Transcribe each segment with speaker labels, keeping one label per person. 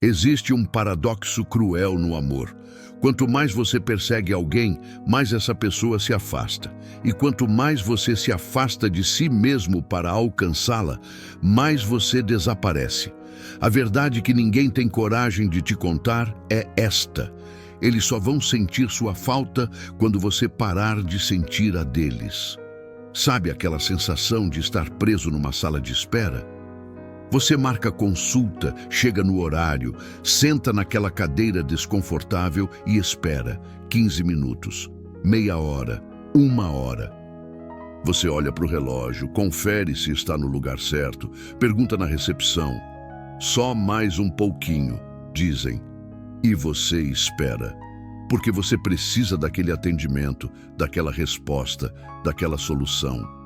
Speaker 1: Existe um paradoxo cruel no amor. Quanto mais você persegue alguém, mais essa pessoa se afasta. E quanto mais você se afasta de si mesmo para alcançá-la, mais você desaparece. A verdade que ninguém tem coragem de te contar é esta: eles só vão sentir sua falta quando você parar de sentir a deles. Sabe aquela sensação de estar preso numa sala de espera? Você marca consulta, chega no horário, senta naquela cadeira desconfortável e espera 15 minutos, meia hora, 1 hora. Você olha para o relógio, confere se está no lugar certo, pergunta na recepção. Só mais um pouquinho, dizem. E você espera, porque você precisa daquele atendimento, daquela resposta, daquela solução.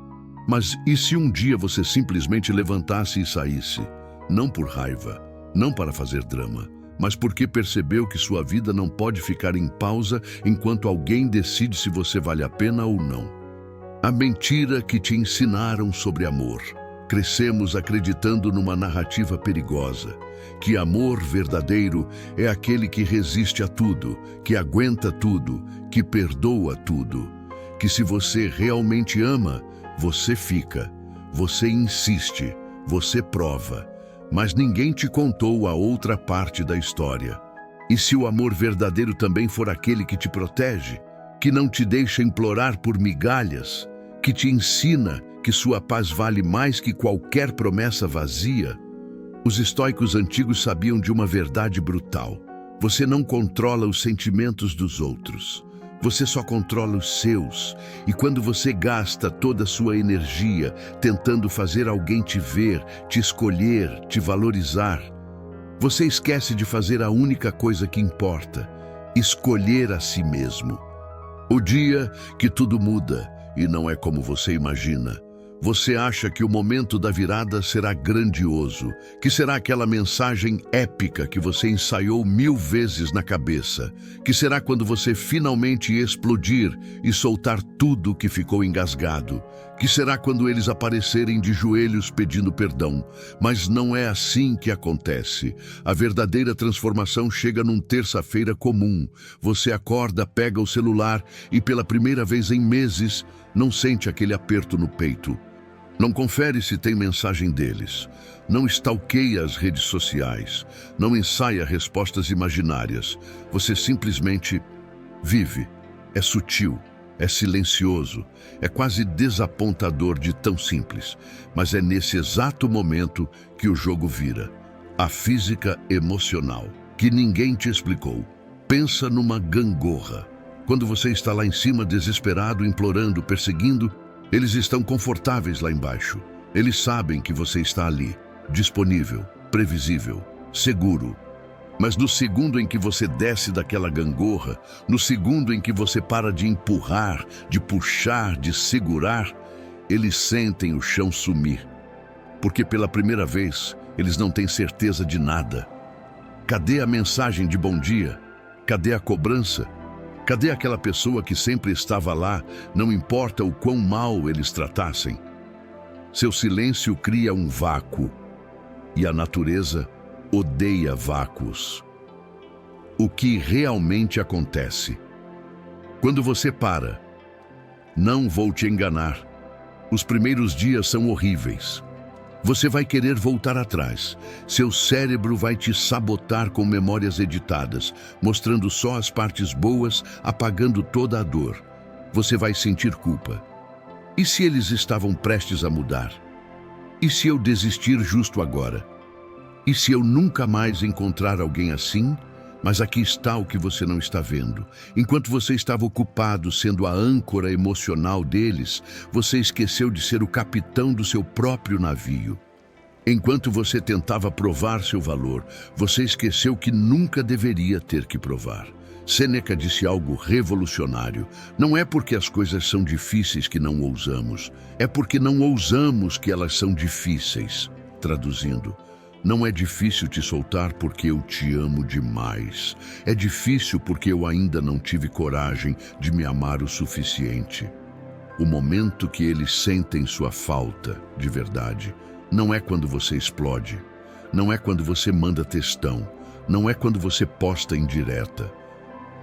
Speaker 1: Mas e se um dia você simplesmente levantasse e saísse? Não por raiva, não para fazer drama, mas porque percebeu que sua vida não pode ficar em pausa enquanto alguém decide se você vale a pena ou não. A mentira que te ensinaram sobre amor. Crescemos acreditando numa narrativa perigosa, que amor verdadeiro é aquele que resiste a tudo, que aguenta tudo, que perdoa tudo, que se você realmente ama, você fica, você insiste, você prova, mas ninguém te contou a outra parte da história. E se o amor verdadeiro também for aquele que te protege, que não te deixa implorar por migalhas, que te ensina que sua paz vale mais que qualquer promessa vazia? Os estoicos antigos sabiam de uma verdade brutal: você não controla os sentimentos dos outros. Você só controla os seus, e quando você gasta toda a sua energia tentando fazer alguém te ver, te escolher, te valorizar, você esquece de fazer a única coisa que importa: escolher a si mesmo. O dia que tudo muda, e não é como você imagina. Você acha que o momento da virada será grandioso, que será aquela mensagem épica que você ensaiou 1000 vezes na cabeça, que será quando você finalmente explodir e soltar tudo que ficou engasgado, que será quando eles aparecerem de joelhos pedindo perdão. Mas não é assim que acontece. A verdadeira transformação chega num terça-feira comum. Você acorda, pega o celular e pela primeira vez em meses não sente aquele aperto no peito. Não confere se tem mensagem deles, não stalkeia as redes sociais, não ensaia respostas imaginárias. Você simplesmente vive. É sutil, é silencioso, é quase desapontador de tão simples, mas é nesse exato momento que o jogo vira. A física emocional, que ninguém te explicou. Pensa numa gangorra. Quando você está lá em cima, desesperado, implorando, perseguindo, eles estão confortáveis lá embaixo. Eles sabem que você está ali, disponível, previsível, seguro. Mas no segundo em que você desce daquela gangorra, no segundo em que você para de empurrar, de puxar, de segurar, eles sentem o chão sumir. Porque pela primeira vez, eles não têm certeza de nada. Cadê a mensagem de bom dia? Cadê a cobrança? Cadê aquela pessoa que sempre estava lá, não importa o quão mal eles tratassem? Seu silêncio cria um vácuo, e a natureza odeia vácuos. O que realmente acontece? Quando você para, não vou te enganar, os primeiros dias são horríveis. Você vai querer voltar atrás. Seu cérebro vai te sabotar com memórias editadas, mostrando só as partes boas, apagando toda a dor. Você vai sentir culpa. E se eles estavam prestes a mudar? E se eu desistir justo agora? E se eu nunca mais encontrar alguém assim? Mas aqui está o que você não está vendo. Enquanto você estava ocupado sendo a âncora emocional deles, você esqueceu de ser o capitão do seu próprio navio. Enquanto você tentava provar seu valor, você esqueceu que nunca deveria ter que provar. Sêneca disse algo revolucionário: não é porque as coisas são difíceis que não ousamos, é porque não ousamos que elas são difíceis. Traduzindo, não é difícil te soltar porque eu te amo demais. É difícil porque eu ainda não tive coragem de me amar o suficiente. O momento que eles sentem sua falta, de verdade, não é quando você explode. Não é quando você manda textão. não é quando você posta em direta.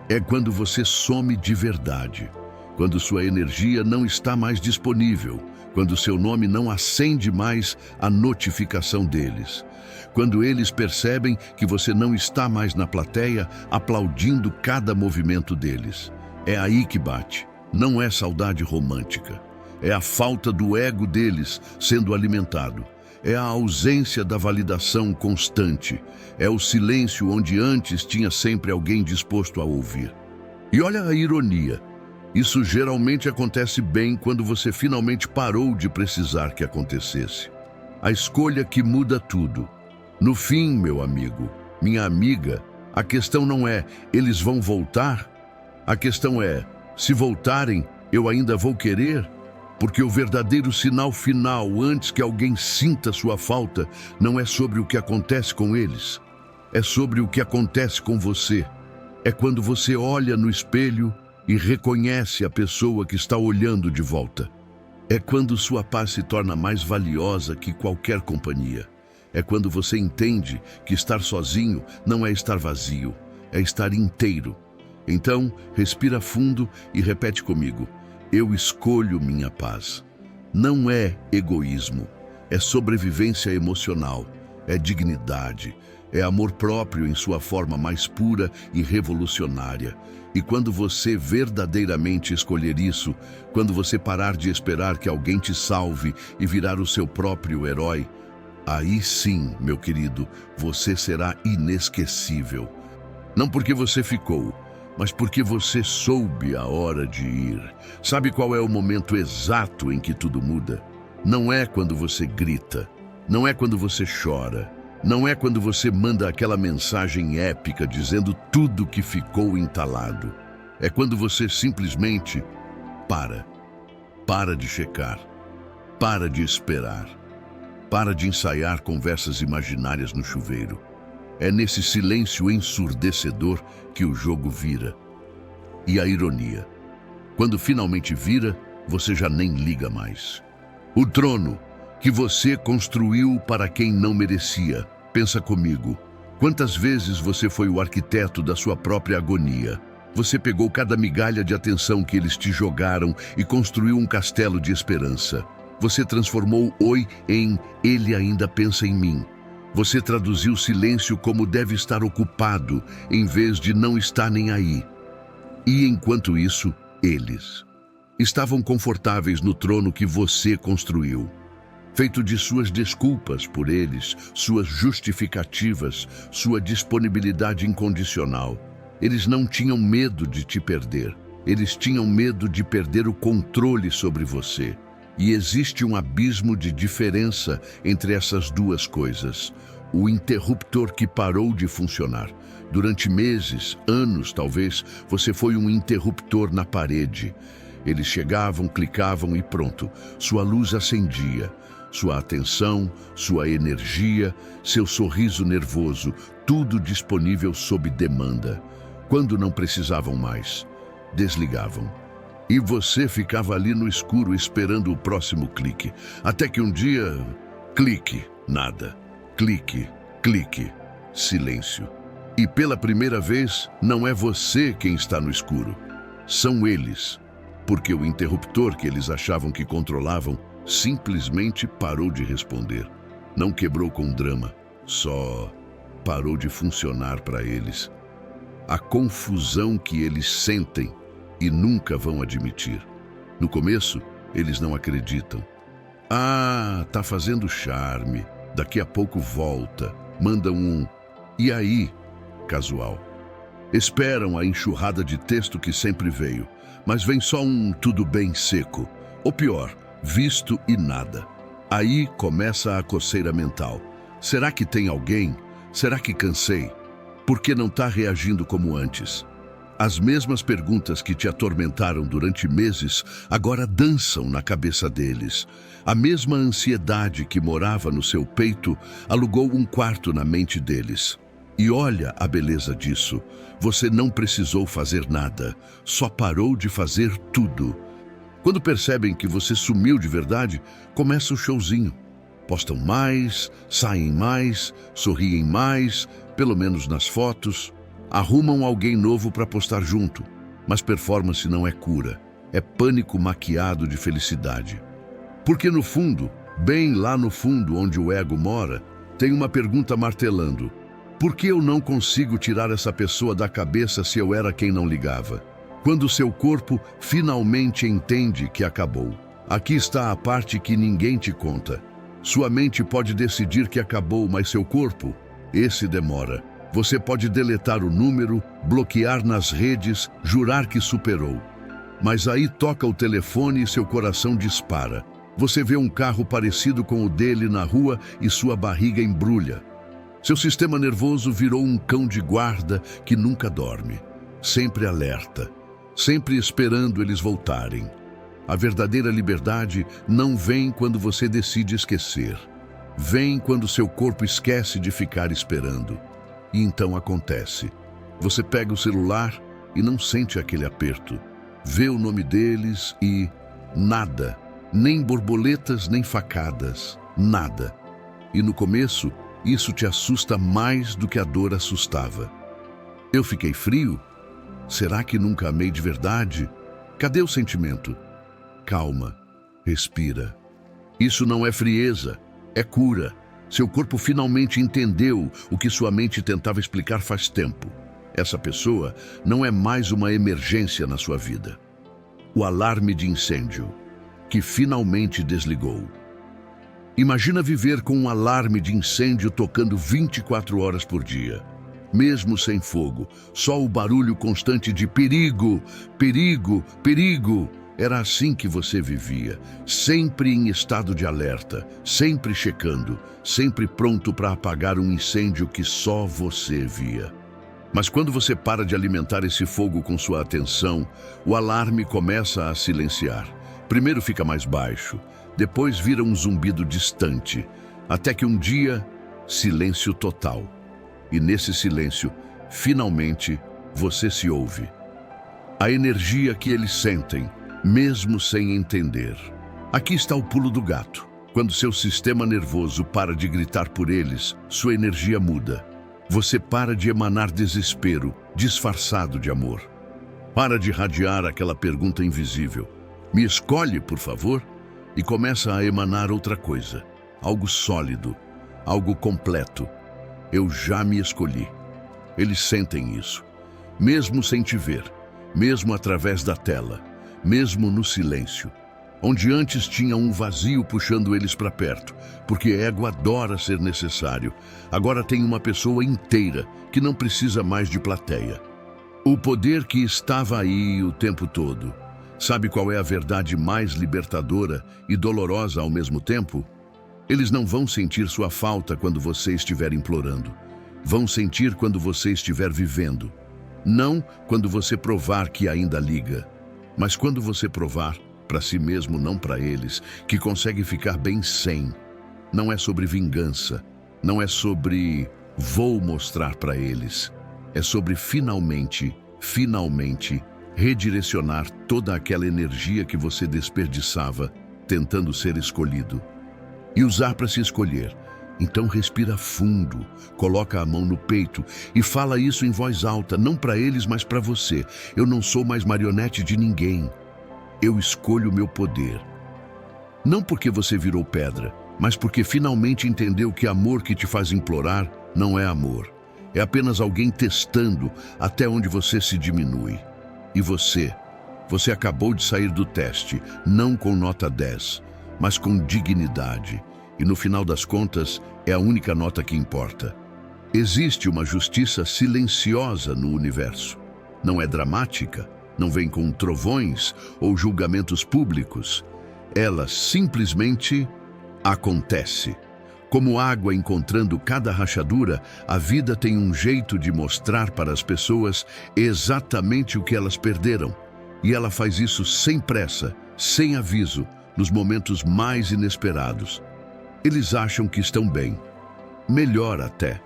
Speaker 1: É quando você some de verdade. Quando sua energia não está mais disponível. Quando seu nome não acende mais a notificação deles. Quando eles percebem que você não está mais na plateia aplaudindo cada movimento deles. É aí que bate. Não é saudade romântica. É a falta do ego deles sendo alimentado. É a ausência da validação constante. É o silêncio onde antes tinha sempre alguém disposto a ouvir. E olha a ironia. Isso geralmente acontece bem quando você finalmente parou de precisar que acontecesse. A escolha que muda tudo. No fim, meu amigo, minha amiga, a questão não é eles vão voltar. A questão é, se voltarem, eu ainda vou querer? Porque o verdadeiro sinal final, antes que alguém sinta sua falta, não é sobre o que acontece com eles. É sobre o que acontece com você. É quando você olha no espelho e reconhece a pessoa que está olhando de volta. É quando sua paz se torna mais valiosa que qualquer companhia. É quando você entende que estar sozinho não é estar vazio, é estar inteiro. Então, respira fundo e repete comigo. Eu escolho minha paz. Não é egoísmo, é sobrevivência emocional, é dignidade, é amor próprio em sua forma mais pura e revolucionária. E quando você verdadeiramente escolher isso, quando você parar de esperar que alguém te salve e virar o seu próprio herói, aí sim, meu querido, você será inesquecível. Não porque você ficou, mas porque você soube a hora de ir. Sabe qual é o momento exato em que tudo muda? Não é quando você grita, não é quando você chora, não é quando você manda aquela mensagem épica dizendo tudo que ficou entalado. É quando você simplesmente para. Para de checar, para de esperar, para de ensaiar conversas imaginárias no chuveiro. É nesse silêncio ensurdecedor que o jogo vira. E a ironia. Quando finalmente vira, você já nem liga mais. O trono que você construiu para quem não merecia. Pensa comigo. Quantas vezes você foi o arquiteto da sua própria agonia? Você pegou cada migalha de atenção que eles te jogaram e construiu um castelo de esperança. Você transformou oi em ele ainda pensa em mim. Você traduziu silêncio como deve estar ocupado, em vez de não estar nem aí. E enquanto isso, eles estavam confortáveis no trono que você construiu, feito de suas desculpas por eles, suas justificativas, sua disponibilidade incondicional. Eles não tinham medo de te perder, eles tinham medo de perder o controle sobre você. E existe um abismo de diferença entre essas duas coisas. O interruptor que parou de funcionar. Durante meses, anos talvez, você foi um interruptor na parede. Eles chegavam, clicavam e pronto. Sua luz acendia. Sua atenção, sua energia, seu sorriso nervoso, tudo disponível sob demanda. Quando não precisavam mais, desligavam. E você ficava ali no escuro esperando o próximo clique. Até que um dia, clique, nada. Clique, clique, silêncio. E pela primeira vez, não é você quem está no escuro. São eles. Porque o interruptor que eles achavam que controlavam simplesmente parou de responder. Não quebrou com drama, só parou de funcionar para eles. A confusão que eles sentem e nunca vão admitir. No começo, eles não acreditam. Ah, tá fazendo charme, daqui a pouco volta, mandam um "e aí?" casual. Esperam a enxurrada de texto que sempre veio, mas vem só um "tudo bem" seco, ou pior, visto e nada. Aí começa a coceira mental. Será que tem alguém? Será que cansei? Por que não está reagindo como antes? As mesmas perguntas que te atormentaram durante meses agora dançam na cabeça deles. A mesma ansiedade que morava no seu peito alugou um quarto na mente deles. E olha a beleza disso. Você não precisou fazer nada, só parou de fazer tudo. Quando percebem que você sumiu de verdade, começa o showzinho. Postam mais, saem mais, sorriem mais, pelo menos nas fotos. Arrumam alguém novo para postar junto. Mas performance não é cura. É pânico maquiado de felicidade. Porque no fundo, bem lá no fundo onde o ego mora, tem uma pergunta martelando. Por que eu não consigo tirar essa pessoa da cabeça se eu era quem não ligava? Quando seu corpo finalmente entende que acabou. Aqui está a parte que ninguém te conta. Sua mente pode decidir que acabou, mas seu corpo, esse demora. Você pode deletar o número, bloquear nas redes, jurar que superou. Mas aí toca o telefone e seu coração dispara. Você vê um carro parecido com o dele na rua e sua barriga embrulha. Seu sistema nervoso virou um cão de guarda que nunca dorme, sempre alerta, sempre esperando eles voltarem. A verdadeira liberdade não vem quando você decide esquecer. Vem quando seu corpo esquece de ficar esperando. E então acontece. Você pega o celular e não sente aquele aperto. Vê o nome deles e nada. Nem borboletas, nem facadas. Nada. E no começo, isso te assusta mais do que a dor assustava. Eu fiquei frio? Será que nunca amei de verdade? Cadê o sentimento? Calma, respira. Isso não é frieza, é cura. Seu corpo finalmente entendeu o que sua mente tentava explicar faz tempo. Essa pessoa não é mais uma emergência na sua vida. O alarme de incêndio, que finalmente desligou. Imagina viver com um alarme de incêndio tocando 24 horas por dia. Mesmo sem fogo, só o barulho constante de perigo, perigo, perigo. Era assim que você vivia, sempre em estado de alerta, sempre checando, sempre pronto para apagar um incêndio que só você via. Mas quando você para de alimentar esse fogo com sua atenção, o alarme começa a silenciar. Primeiro fica mais baixo, depois vira um zumbido distante, até que um dia, silêncio total. E nesse silêncio, finalmente, você se ouve. A energia que eles sentem, mesmo sem entender. Aqui está o pulo do gato. Quando seu sistema nervoso para de gritar por eles, sua energia muda. Você para de emanar desespero, disfarçado de amor. Para de radiar aquela pergunta invisível. Me escolhe, por favor? E começa a emanar outra coisa. Algo sólido, algo completo. Eu já me escolhi. Eles sentem isso. Mesmo sem te ver, mesmo através da tela, mesmo no silêncio. Onde antes tinha um vazio puxando eles para perto, porque ego adora ser necessário. Agora tem uma pessoa inteira que não precisa mais de plateia. O poder que estava aí o tempo todo. Sabe qual é a verdade mais libertadora e dolorosa ao mesmo tempo? Eles não vão sentir sua falta quando você estiver implorando. Vão sentir quando você estiver vivendo. Não quando você provar que ainda liga, mas quando você provar, para si mesmo, não para eles, que consegue ficar bem sem. Não é sobre vingança, não é sobre vou mostrar para eles. É sobre finalmente redirecionar toda aquela energia que você desperdiçava tentando ser escolhido. E usar para se escolher. Então respira fundo, coloca a mão no peito e fala isso em voz alta, não para eles, mas para você. Eu não sou mais marionete de ninguém. Eu escolho o meu poder. Não porque você virou pedra, mas porque finalmente entendeu que amor que te faz implorar não é amor. É apenas alguém testando até onde você se diminui. E você acabou de sair do teste, não com nota 10, mas com dignidade. E no final das contas, é a única nota que importa. Existe uma justiça silenciosa no universo. Não é dramática, não vem com trovões ou julgamentos públicos. Ela simplesmente acontece. Como água encontrando cada rachadura, a vida tem um jeito de mostrar para as pessoas exatamente o que elas perderam. E ela faz isso sem pressa, sem aviso, nos momentos mais inesperados. Eles acham que estão bem. Melhor até.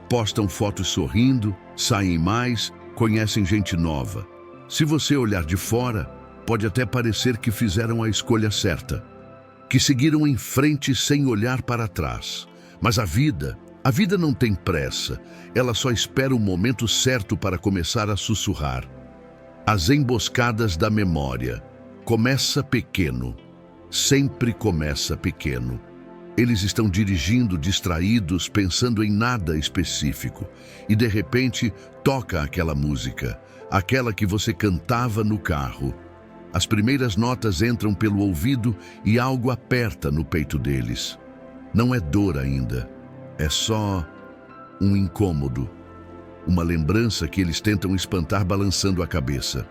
Speaker 1: Postam fotos sorrindo, saem mais, conhecem gente nova. Se você olhar de fora, pode até parecer que fizeram a escolha certa. que seguiram em frente sem olhar para trás. Mas a vida não tem pressa, ela só espera o momento certo para começar a sussurrar. As emboscadas da memória. Começa pequeno, sempre começa pequeno. Eles estão dirigindo distraídos, pensando em nada específico, e de repente toca aquela música, aquela que você cantava no carro. As primeiras notas entram pelo ouvido e algo aperta no peito deles. Não é dor ainda, é só um incômodo, uma lembrança que eles tentam espantar balançando a cabeça.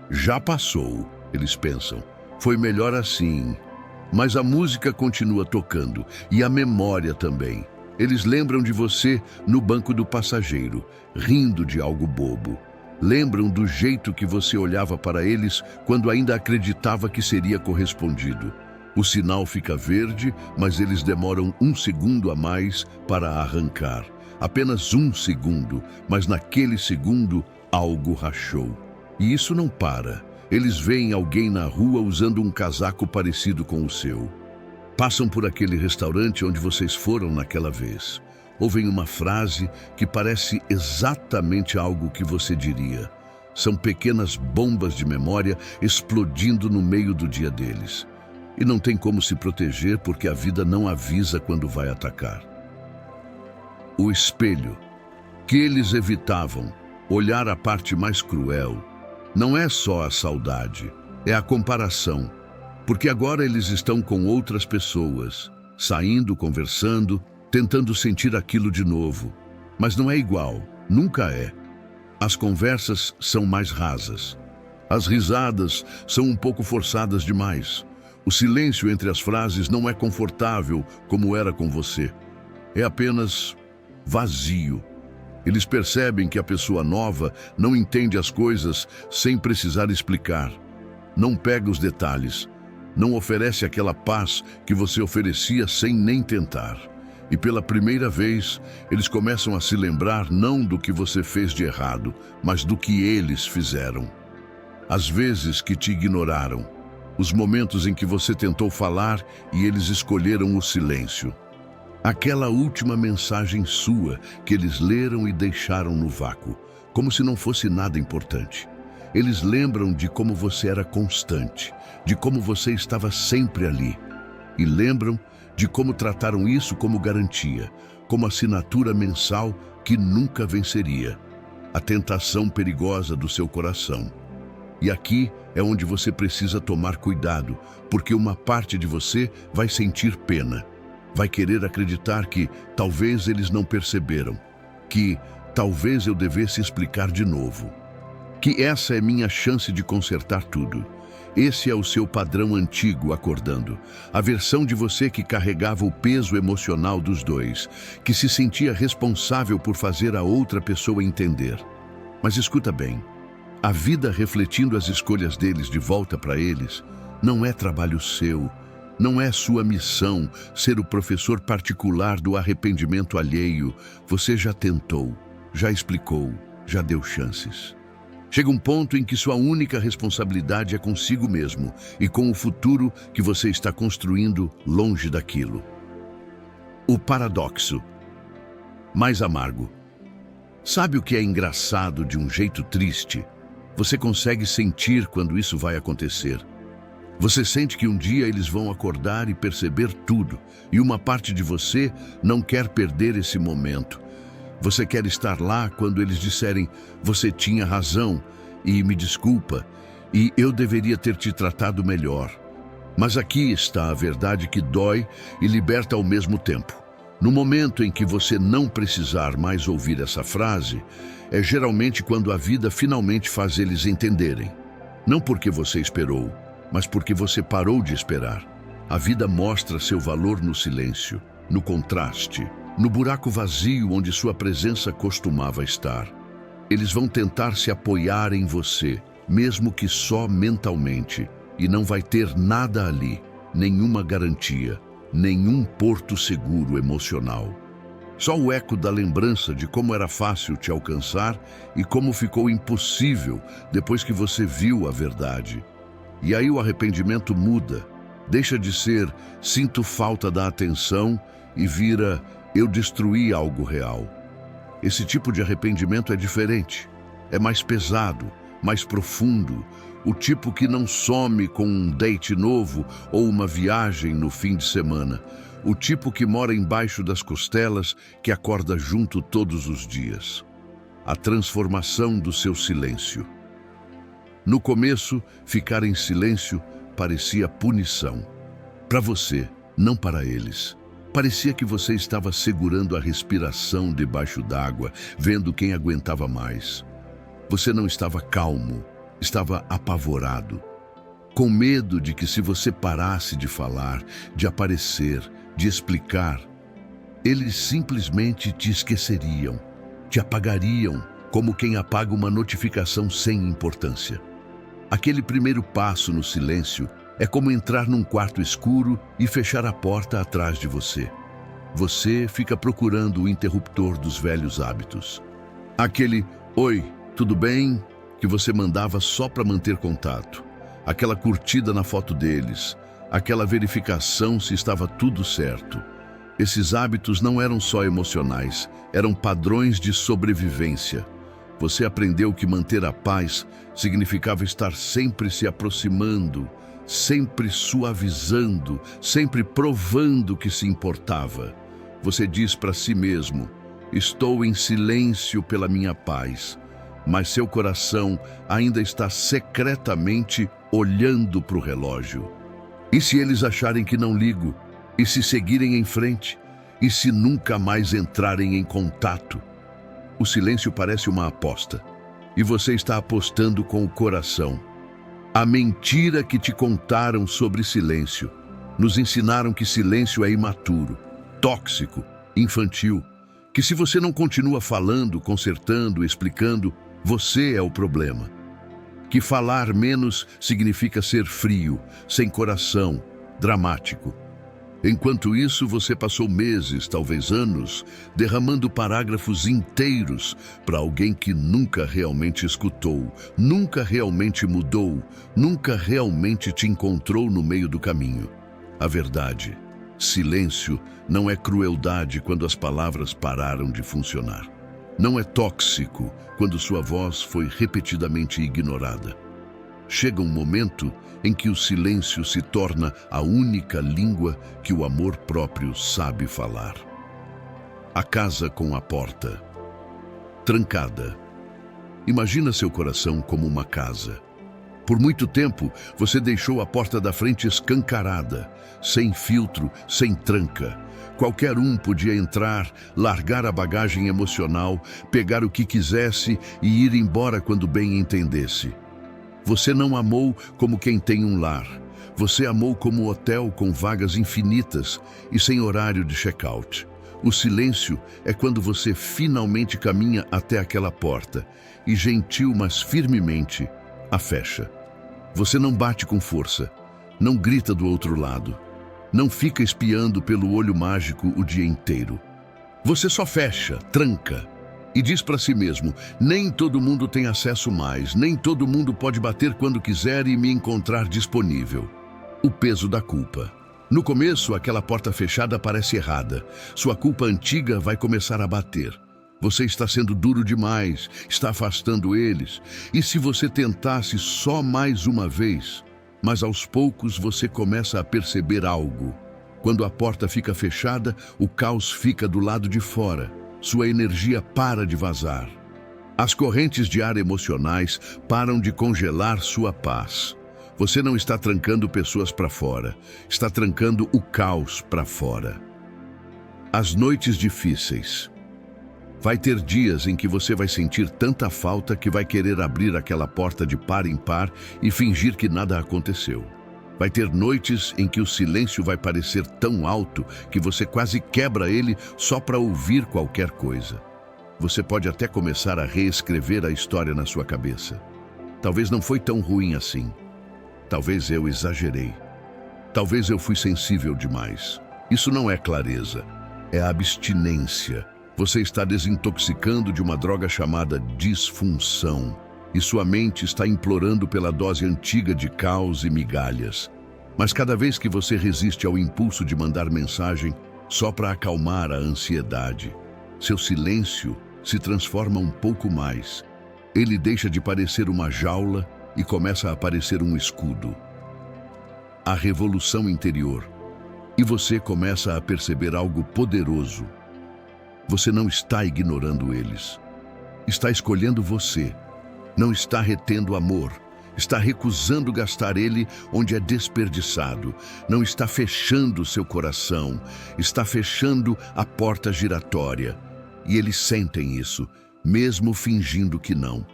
Speaker 1: Já passou, eles pensam, foi melhor assim. Mas a música continua tocando e a memória também. Eles lembram de você no banco do passageiro, rindo de algo bobo. Lembram do jeito que você olhava para eles quando ainda acreditava que seria correspondido. O sinal fica verde, mas eles demoram 1 segundo a mais para arrancar. Apenas 1 segundo, mas naquele segundo algo rachou. E isso não para. Eles veem alguém na rua usando um casaco parecido com o seu. Passam por aquele restaurante onde vocês foram naquela vez. Ouvem uma frase que parece exatamente algo que você diria. São pequenas bombas de memória explodindo no meio do dia deles. E não tem como se proteger porque a vida não avisa quando vai atacar. O espelho, que eles evitavam, olhar a parte mais cruel. Não é só a saudade, é a comparação, porque agora eles estão com outras pessoas, saindo, conversando, tentando sentir aquilo de novo. Mas não é igual, nunca é. As conversas são mais rasas. As risadas são um pouco forçadas demais. O silêncio entre as frases não é confortável como era com você. É apenas vazio. Eles percebem que a pessoa nova não entende as coisas sem precisar explicar. Não pega os detalhes. Não oferece aquela paz que você oferecia sem nem tentar. E pela primeira vez, eles começam a se lembrar não do que você fez de errado, mas do que eles fizeram. As vezes que te ignoraram. Os momentos em que você tentou falar e eles escolheram o silêncio. Aquela última mensagem sua que eles leram e deixaram no vácuo, como se não fosse nada importante. Eles lembram de como você era constante, de como você estava sempre ali. E lembram de como trataram isso como garantia, como assinatura mensal que nunca venceria. A tentação perigosa do seu coração. E aqui é onde você precisa tomar cuidado, porque uma parte de você vai sentir pena. Vai querer acreditar que talvez eles não perceberam, que talvez eu devesse explicar de novo, que essa é minha chance de consertar tudo. Esse é o seu padrão antigo acordando, a versão de você que carregava o peso emocional dos dois, que se sentia responsável por fazer a outra pessoa entender. Mas escuta bem, a vida refletindo as escolhas deles de volta para eles, não é trabalho seu. Não é sua missão ser o professor particular do arrependimento alheio. Você já tentou, já explicou, já deu chances. Chega um ponto em que sua única responsabilidade é consigo mesmo e com o futuro que você está construindo longe daquilo. O paradoxo. Mais amargo. Sabe o que é engraçado de um jeito triste? Você consegue sentir quando isso vai acontecer. Você sente que um dia eles vão acordar e perceber tudo, e uma parte de você não quer perder esse momento. Você quer estar lá quando eles disserem, você tinha razão, e me desculpa, e eu deveria ter te tratado melhor. Mas aqui está a verdade que dói e liberta ao mesmo tempo. No momento em que você não precisar mais ouvir essa frase, é geralmente quando a vida finalmente faz eles entenderem. Não porque você esperou, mas porque você parou de esperar. A vida mostra seu valor no silêncio, no contraste, no buraco vazio onde sua presença costumava estar. Eles vão tentar se apoiar em você, mesmo que só mentalmente, e não vai ter nada ali, nenhuma garantia, nenhum porto seguro emocional. Só o eco da lembrança de como era fácil te alcançar e como ficou impossível depois que você viu a verdade. E aí o arrependimento muda. Deixa de ser sinto falta da atenção e vira eu destruí algo real. Esse tipo de arrependimento é diferente. É mais pesado, mais profundo. O tipo que não some com um date novo ou uma viagem no fim de semana. O tipo que mora embaixo das costelas, que acorda junto todos os dias. A transformação do seu silêncio. No começo, ficar em silêncio parecia punição. Para você, não para eles. Parecia que você estava segurando a respiração debaixo d'água, vendo quem aguentava mais. Você não estava calmo, estava apavorado. Com medo de que se você parasse de falar, de aparecer, de explicar, eles simplesmente te esqueceriam, te apagariam, como quem apaga uma notificação sem importância. Aquele primeiro passo no silêncio é como entrar num quarto escuro e fechar a porta atrás de você. Você fica procurando o interruptor dos velhos hábitos. Aquele "Oi, tudo bem?" que você mandava só para manter contato. Aquela curtida na foto deles. Aquela verificação se estava tudo certo. Esses hábitos não eram só emocionais, eram padrões de sobrevivência. Você aprendeu que manter a paz significava estar sempre se aproximando, sempre suavizando, sempre provando que se importava. Você diz para si mesmo, estou em silêncio pela minha paz, mas seu coração ainda está secretamente olhando para o relógio. E se eles acharem que não ligo? E se seguirem em frente? E se nunca mais entrarem em contato? O silêncio parece uma aposta, e você está apostando com o coração. A mentira que te contaram sobre silêncio. Nos ensinaram que silêncio é imaturo, tóxico, infantil. Que se você não continua falando, consertando, explicando, você é o problema. Que falar menos significa ser frio, sem coração, dramático. Enquanto isso, você passou meses, talvez anos, derramando parágrafos inteiros para alguém que nunca realmente escutou, nunca realmente mudou, nunca realmente te encontrou no meio do caminho. A verdade, silêncio não é crueldade quando as palavras pararam de funcionar. Não é tóxico quando sua voz foi repetidamente ignorada. Chega um momento em que o silêncio se torna a única língua que o amor próprio sabe falar. A casa com a porta trancada. Imagina seu coração como uma casa. Por muito tempo, você deixou a porta da frente escancarada, sem filtro, sem tranca. Qualquer um podia entrar, largar a bagagem emocional, pegar o que quisesse e ir embora quando bem entendesse. Você não amou como quem tem um lar. Você amou como um hotel com vagas infinitas e sem horário de check-out. O silêncio é quando você finalmente caminha até aquela porta e, gentil mas firmemente, a fecha. Você não bate com força, não grita do outro lado, não fica espiando pelo olho mágico o dia inteiro. Você só fecha, tranca e diz para si mesmo, nem todo mundo tem acesso mais, nem todo mundo pode bater quando quiser e me encontrar disponível. O peso da culpa. No começo, aquela porta fechada parece errada. Sua culpa antiga vai começar a bater. Você está sendo duro demais, está afastando eles. E se você tentasse só mais uma vez? Mas aos poucos você começa a perceber algo. Quando a porta fica fechada, o caos fica do lado de fora. Sua energia para de vazar. As correntes de ar emocionais param de congelar sua paz. Você não está trancando pessoas para fora, está trancando o caos para fora. As noites difíceis. Vai ter dias em que você vai sentir tanta falta que vai querer abrir aquela porta de par em par e fingir que nada aconteceu. Vai ter noites em que o silêncio vai parecer tão alto que você quase quebra ele só para ouvir qualquer coisa. Você pode até começar a reescrever a história na sua cabeça. Talvez não foi tão ruim assim. Talvez eu exagerei. Talvez eu fui sensível demais. Isso não é clareza, é abstinência. Você está desintoxicando de uma droga chamada disfunção. E sua mente está implorando pela dose antiga de caos e migalhas. Mas cada vez que você resiste ao impulso de mandar mensagem só para acalmar a ansiedade, seu silêncio se transforma um pouco mais. Ele deixa de parecer uma jaula e começa a parecer um escudo. A revolução interior. E você começa a perceber algo poderoso. Você não está ignorando eles. Está escolhendo você. Não está retendo amor. Está recusando gastar ele onde é desperdiçado. Não está fechando seu coração. Está fechando a porta giratória. E eles sentem isso, mesmo fingindo que não.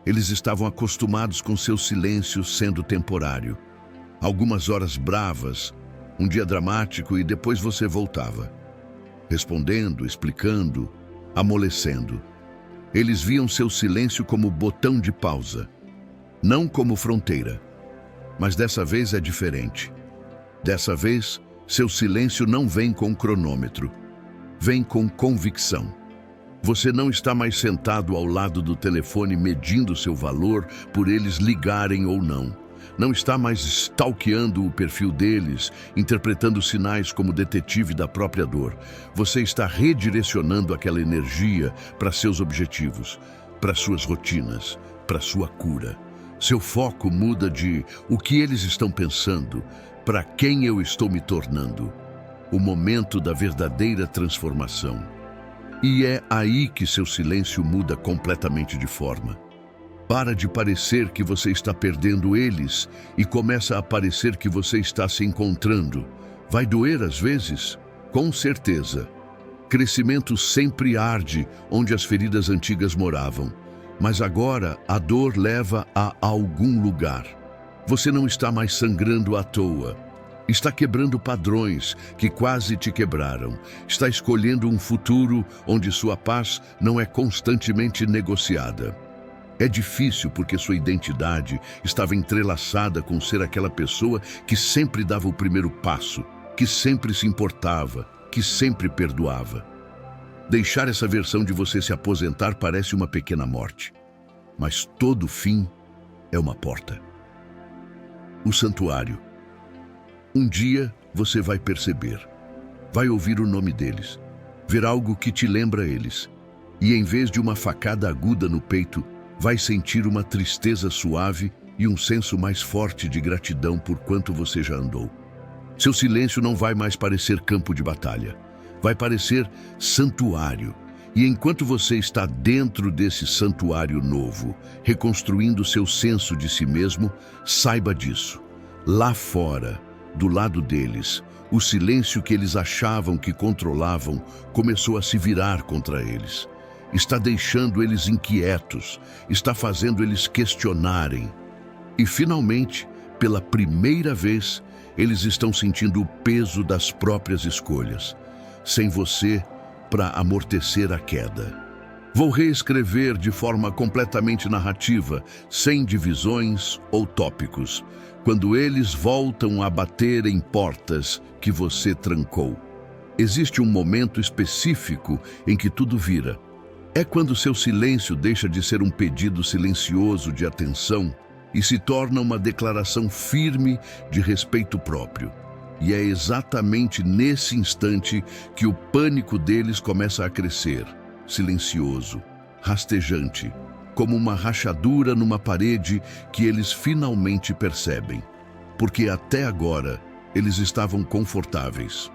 Speaker 1: Eles estavam acostumados com seu silêncio sendo temporário. Algumas horas bravas, um dia dramático e depois você voltava. Respondendo, explicando, amolecendo. Eles viam seu silêncio como botão de pausa, não como fronteira. Mas dessa vez é diferente. Dessa vez, seu silêncio não vem com cronômetro. Vem com convicção. Você não está mais sentado ao lado do telefone medindo seu valor por eles ligarem ou não. Não está mais stalkeando o perfil deles, interpretando sinais como detetive da própria dor. Você está redirecionando aquela energia para seus objetivos, para suas rotinas, para sua cura. Seu foco muda de o que eles estão pensando para quem eu estou me tornando. O momento da verdadeira transformação. E é aí que seu silêncio muda completamente de forma. Para de parecer que você está perdendo eles e começa a parecer que você está se encontrando. Vai doer às vezes? Com certeza. Crescimento sempre arde onde as feridas antigas moravam. Mas agora a dor leva a algum lugar. Você não está mais sangrando à toa. Está quebrando padrões que quase te quebraram. Está escolhendo um futuro onde sua paz não é constantemente negociada. É difícil porque sua identidade estava entrelaçada com ser aquela pessoa que sempre dava o primeiro passo, que sempre se importava, que sempre perdoava. Deixar essa versão de você se aposentar parece uma pequena morte, mas todo fim é uma porta. O santuário. Um dia você vai perceber, vai ouvir o nome deles, ver algo que te lembra eles, e em vez de uma facada aguda no peito, vai sentir uma tristeza suave e um senso mais forte de gratidão por quanto você já andou. Seu silêncio não vai mais parecer campo de batalha, vai parecer santuário. E enquanto você está dentro desse santuário novo, reconstruindo seu senso de si mesmo, saiba disso. Lá fora, do lado deles, o silêncio que eles achavam que controlavam começou a se virar contra eles. Está deixando eles inquietos, está fazendo eles questionarem. E finalmente, pela primeira vez, eles estão sentindo o peso das próprias escolhas, sem você para amortecer a queda. Vou reescrever de forma completamente narrativa, sem divisões ou tópicos, quando eles voltam a bater em portas que você trancou. Existe um momento específico em que tudo vira. É quando seu silêncio deixa de ser um pedido silencioso de atenção e se torna uma declaração firme de respeito próprio. E é exatamente nesse instante que o pânico deles começa a crescer, silencioso, rastejante, como uma rachadura numa parede que eles finalmente percebem. Porque até agora eles estavam confortáveis.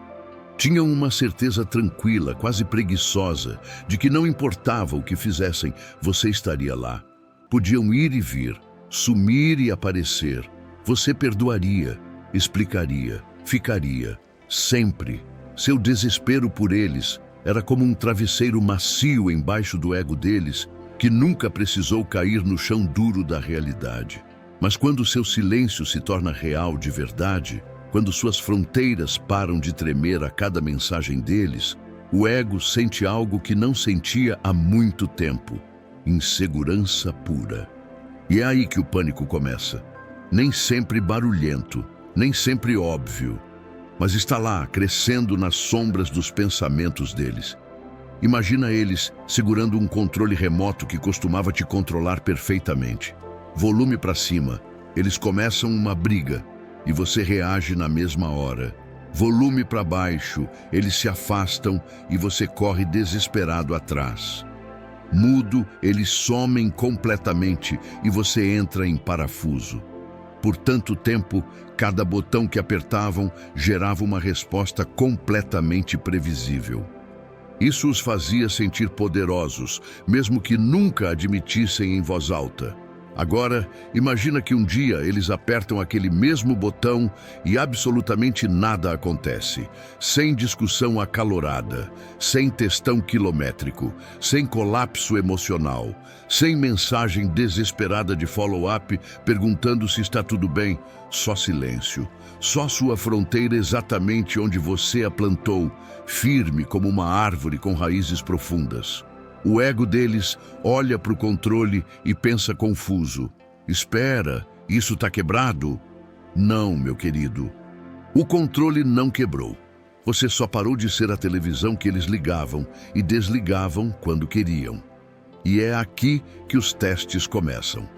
Speaker 1: Tinham uma certeza tranquila, quase preguiçosa, de que não importava o que fizessem, você estaria lá. Podiam ir e vir, sumir e aparecer. Você perdoaria, explicaria, ficaria, sempre. Seu desespero por eles era como um travesseiro macio embaixo do ego deles, que nunca precisou cair no chão duro da realidade. Mas quando seu silêncio se torna real de verdade, quando suas fronteiras param de tremer a cada mensagem deles, o ego sente algo que não sentia há muito tempo: insegurança pura. E é aí que o pânico começa. Nem sempre barulhento, nem sempre óbvio, mas está lá, crescendo nas sombras dos pensamentos deles. Imagina eles segurando um controle remoto que costumava te controlar perfeitamente. Volume para cima, eles começam uma briga. e você reage na mesma hora. Volume para baixo, eles se afastam e você corre desesperado atrás. Mudo, eles somem completamente e você entra em parafuso. Por tanto tempo, cada botão que apertavam gerava uma resposta completamente previsível. Isso os fazia sentir poderosos, mesmo que nunca admitissem em voz alta. Agora, imagina que um dia eles apertam aquele mesmo botão e absolutamente nada acontece. Sem discussão acalorada, sem textão quilométrico, sem colapso emocional, sem mensagem desesperada de follow-up perguntando se está tudo bem, só silêncio. Só sua fronteira exatamente onde você a plantou, firme como uma árvore com raízes profundas. O ego deles olha para o controle e pensa confuso. Espera, isso está quebrado? Não, meu querido. O controle não quebrou. Você só parou de ser a televisão que eles ligavam e desligavam quando queriam. E é aqui que os testes começam.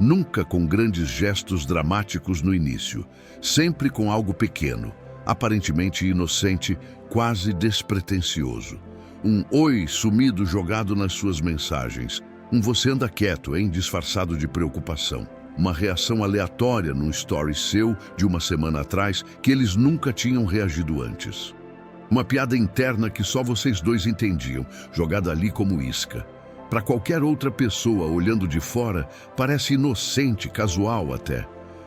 Speaker 1: Nunca com grandes gestos dramáticos no início, sempre com algo pequeno, aparentemente inocente, quase despretensioso. Um oi sumido jogado nas suas mensagens. Um você anda quieto, hein, disfarçado de preocupação. Uma reação aleatória num story seu de uma semana atrás que eles nunca tinham reagido antes. Uma piada interna que só vocês dois entendiam, jogada ali como isca. Para qualquer outra pessoa olhando de fora, parece inocente, casual até.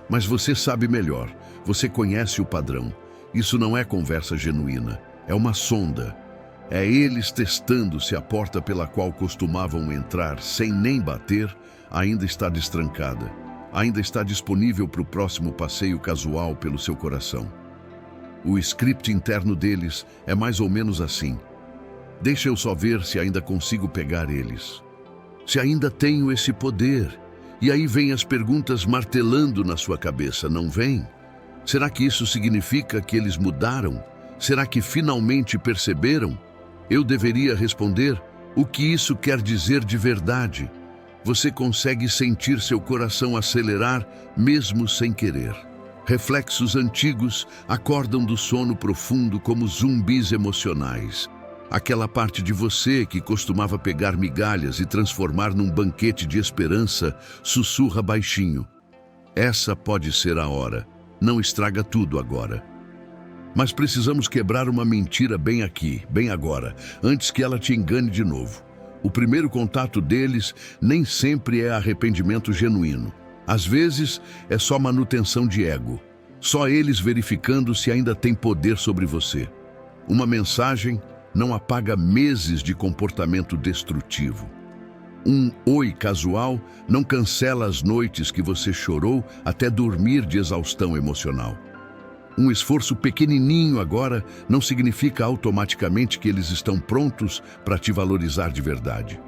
Speaker 1: Mas você sabe melhor, você conhece o padrão. Isso não é conversa genuína, é uma sonda. É eles testando se a porta pela qual costumavam entrar sem nem bater ainda está destrancada, ainda está disponível para o próximo passeio casual pelo seu coração. O script interno deles é mais ou menos assim. Deixa eu só ver se ainda consigo pegar eles. Se ainda tenho esse poder. E aí vem as perguntas martelando na sua cabeça, não vem? Será que isso significa que eles mudaram? Será que finalmente perceberam? Eu deveria responder, o que isso quer dizer de verdade? Você consegue sentir seu coração acelerar mesmo sem querer. Reflexos antigos acordam do sono profundo como zumbis emocionais. Aquela parte de você que costumava pegar migalhas e transformar num banquete de esperança, sussurra baixinho. Essa pode ser a hora. Não estraga tudo agora. Mas precisamos quebrar uma mentira bem aqui, bem agora, antes que ela te engane de novo. O primeiro contato deles nem sempre é arrependimento genuíno. Às vezes, é só manutenção de ego. Só eles verificando se ainda tem poder sobre você. Uma mensagem não apaga meses de comportamento destrutivo. Um oi casual não cancela as noites que você chorou até dormir de exaustão emocional. Um esforço pequenininho agora não significa automaticamente que eles estão prontos para te valorizar de verdade.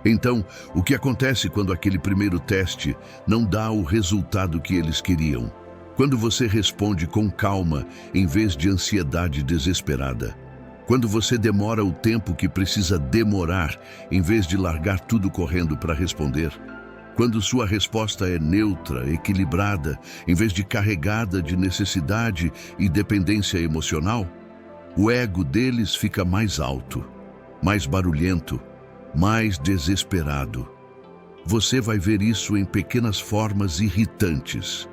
Speaker 1: Então, o que acontece quando aquele primeiro teste não dá o resultado que eles queriam? Quando você responde com calma em vez de ansiedade desesperada? Quando você demora o tempo que precisa demorar em vez de largar tudo correndo para responder? Quando sua resposta é neutra, equilibrada, em vez de carregada de necessidade e dependência emocional? O ego deles fica mais alto, mais barulhento, mais desesperado. Você vai ver isso em pequenas formas irritantes.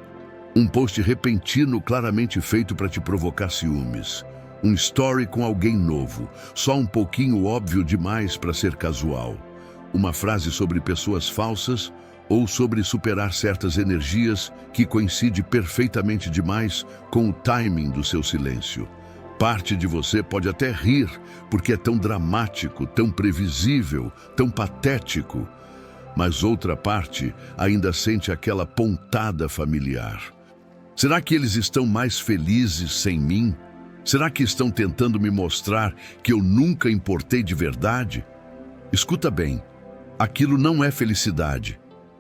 Speaker 1: Um post repentino claramente feito para te provocar ciúmes. Um story com alguém novo, só um pouquinho óbvio demais para ser casual. Uma frase sobre pessoas falsas ou sobre superar certas energias que coincide perfeitamente demais com o timing do seu silêncio. Parte de você pode até rir, porque é tão dramático, tão previsível, tão patético. Mas outra parte ainda sente aquela pontada familiar. Será que eles estão mais felizes sem mim? Será que estão tentando me mostrar que eu nunca importei de verdade? Escuta bem, aquilo não é felicidade.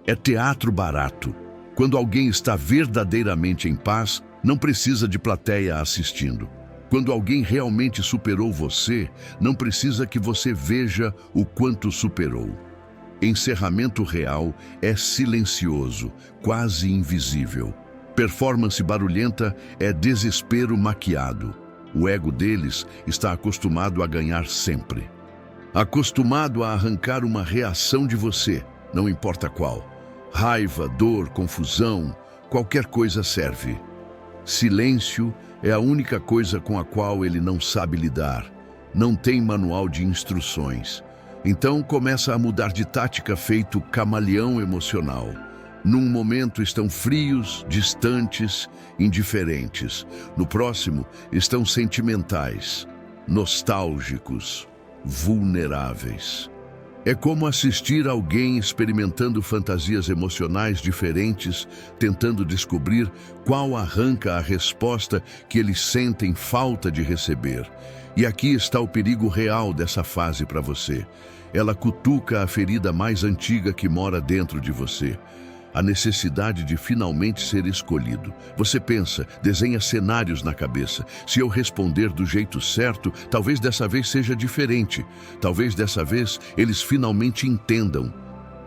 Speaker 1: É teatro barato. Quando alguém está verdadeiramente em paz, não precisa de plateia assistindo. Quando alguém realmente superou você, não precisa que você veja o quanto superou. Encerramento real é silencioso, quase invisível. Performance barulhenta é desespero maquiado. O ego deles está acostumado a ganhar sempre. Acostumado a arrancar uma reação de você, não importa qual. Raiva, dor, confusão, qualquer coisa serve. Silêncio é a única coisa com a qual ele não sabe lidar. Não tem manual de instruções. Então começa a mudar de tática feito camaleão emocional. Num momento estão frios, distantes, indiferentes. No próximo estão sentimentais, nostálgicos, vulneráveis. É como assistir alguém experimentando fantasias emocionais diferentes, tentando descobrir qual arranca a resposta que eles sentem falta de receber. E aqui está o perigo real dessa fase para você. Ela cutuca a ferida mais antiga que mora dentro de você. A necessidade de finalmente ser escolhido. Você pensa, desenha cenários na cabeça. Se eu responder do jeito certo, talvez dessa vez seja diferente. Talvez dessa vez eles finalmente entendam.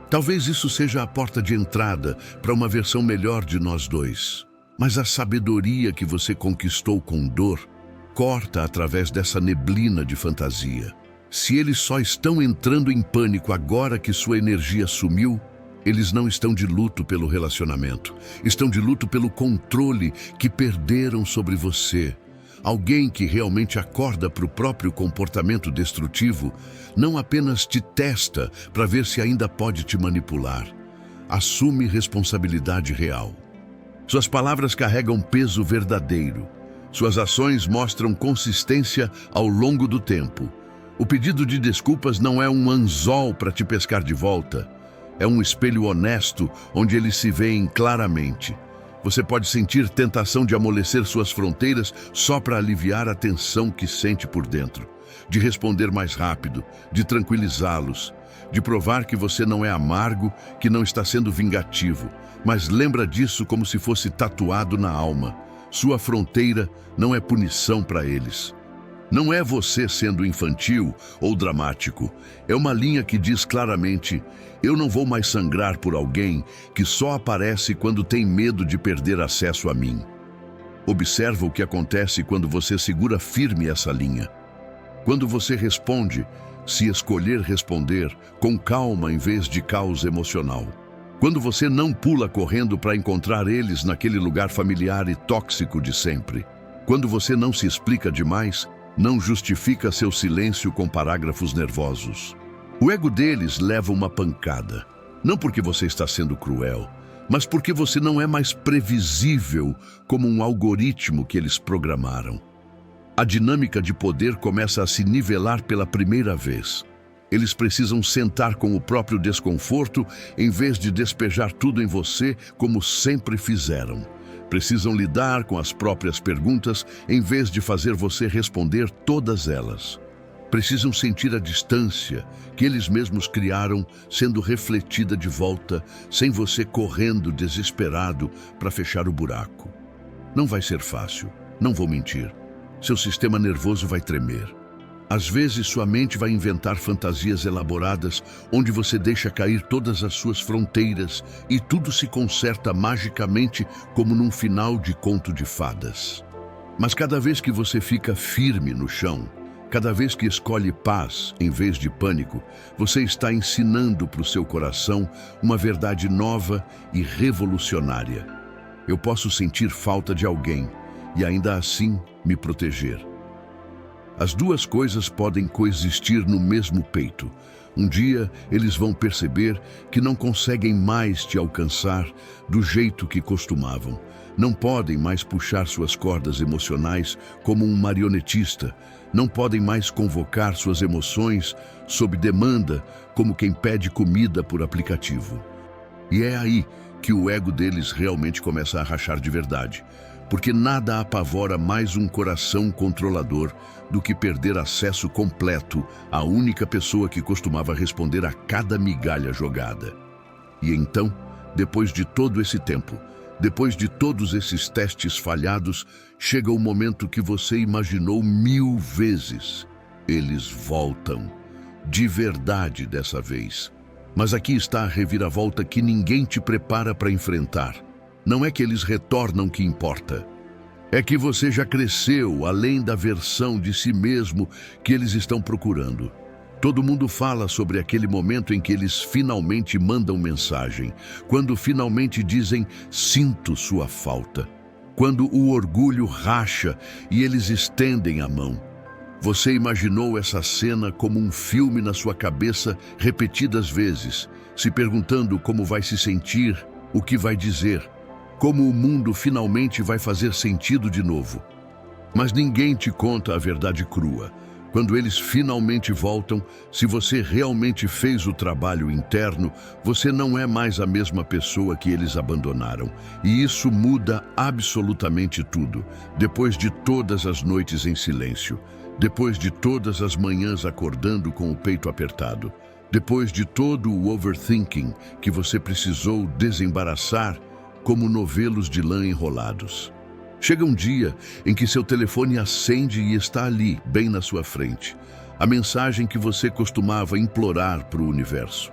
Speaker 1: Talvez isso seja a porta de entrada para uma versão melhor de nós dois. Mas a sabedoria que você conquistou com dor corta através dessa neblina de fantasia. Se eles só estão entrando em pânico agora que sua energia sumiu, eles não estão de luto pelo relacionamento. Estão de luto pelo controle que perderam sobre você. Alguém que realmente acorda para o próprio comportamento destrutivo não apenas te testa para ver se ainda pode te manipular. Assume responsabilidade real. Suas palavras carregam peso verdadeiro. Suas ações mostram consistência ao longo do tempo. O pedido de desculpas não é um anzol para te pescar de volta. É um espelho honesto onde eles se veem claramente. Você pode sentir tentação de amolecer suas fronteiras só para aliviar a tensão que sente por dentro. De responder mais rápido, de tranquilizá-los, de provar que você não é amargo, que não está sendo vingativo. Mas lembra disso como se fosse tatuado na alma. Sua fronteira não é punição para eles. Não é você sendo infantil ou dramático. É uma linha que diz claramente: eu não vou mais sangrar por alguém que só aparece quando tem medo de perder acesso a mim. Observa o que acontece quando você segura firme essa linha. Quando você responde, se escolher responder, com calma em vez de caos emocional. Quando você não pula correndo para encontrar eles naquele lugar familiar e tóxico de sempre. Quando você não se explica demais, não justifica seu silêncio com parágrafos nervosos. O ego deles leva uma pancada. Não porque você está sendo cruel, mas porque você não é mais previsível como um algoritmo que eles programaram. A dinâmica de poder começa a se nivelar pela primeira vez. Eles precisam sentar com o próprio desconforto em vez de despejar tudo em você como sempre fizeram. Precisam lidar com as próprias perguntas em vez de fazer você responder todas elas. Precisam sentir a distância que eles mesmos criaram sendo refletida de volta, sem você correndo desesperado para fechar o buraco. Não vai ser fácil, não vou mentir. Seu sistema nervoso vai tremer. Às vezes sua mente vai inventar fantasias elaboradas onde você deixa cair todas as suas fronteiras e tudo se conserta magicamente como num final de conto de fadas. Mas cada vez que você fica firme no chão, cada vez que escolhe paz em vez de pânico, você está ensinando para o seu coração uma verdade nova e revolucionária. Eu posso sentir falta de alguém e ainda assim me proteger. As duas coisas podem coexistir no mesmo peito. Um dia, eles vão perceber que não conseguem mais te alcançar do jeito que costumavam. Não podem mais puxar suas cordas emocionais como um marionetista. Não podem mais convocar suas emoções sob demanda como quem pede comida por aplicativo. E é aí que o ego deles realmente começa a rachar de verdade. Porque nada apavora mais um coração controlador do que perder acesso completo à única pessoa que costumava responder a cada migalha jogada. E então, depois de todo esse tempo, depois de todos esses testes falhados, chega o momento que você imaginou 1000 vezes. Eles voltam, de verdade dessa vez. Mas aqui está a reviravolta que ninguém te prepara para enfrentar. Não é que eles retornam que importa. É que você já cresceu além da versão de si mesmo que eles estão procurando. Todo mundo fala sobre aquele momento em que eles finalmente mandam mensagem, quando finalmente dizem, sinto sua falta. Quando o orgulho racha e eles estendem a mão. Você imaginou essa cena como um filme na sua cabeça repetidas vezes, se perguntando como vai se sentir, o que vai dizer, como o mundo finalmente vai fazer sentido de novo. Mas ninguém te conta a verdade crua. Quando eles finalmente voltam, se você realmente fez o trabalho interno, você não é mais a mesma pessoa que eles abandonaram. E isso muda absolutamente tudo, depois de todas as noites em silêncio, depois de todas as manhãs acordando com o peito apertado, depois de todo o overthinking que você precisou desembaraçar como novelos de lã enrolados. Chega um dia em que seu telefone acende e está ali, bem na sua frente, a mensagem que você costumava implorar para o universo.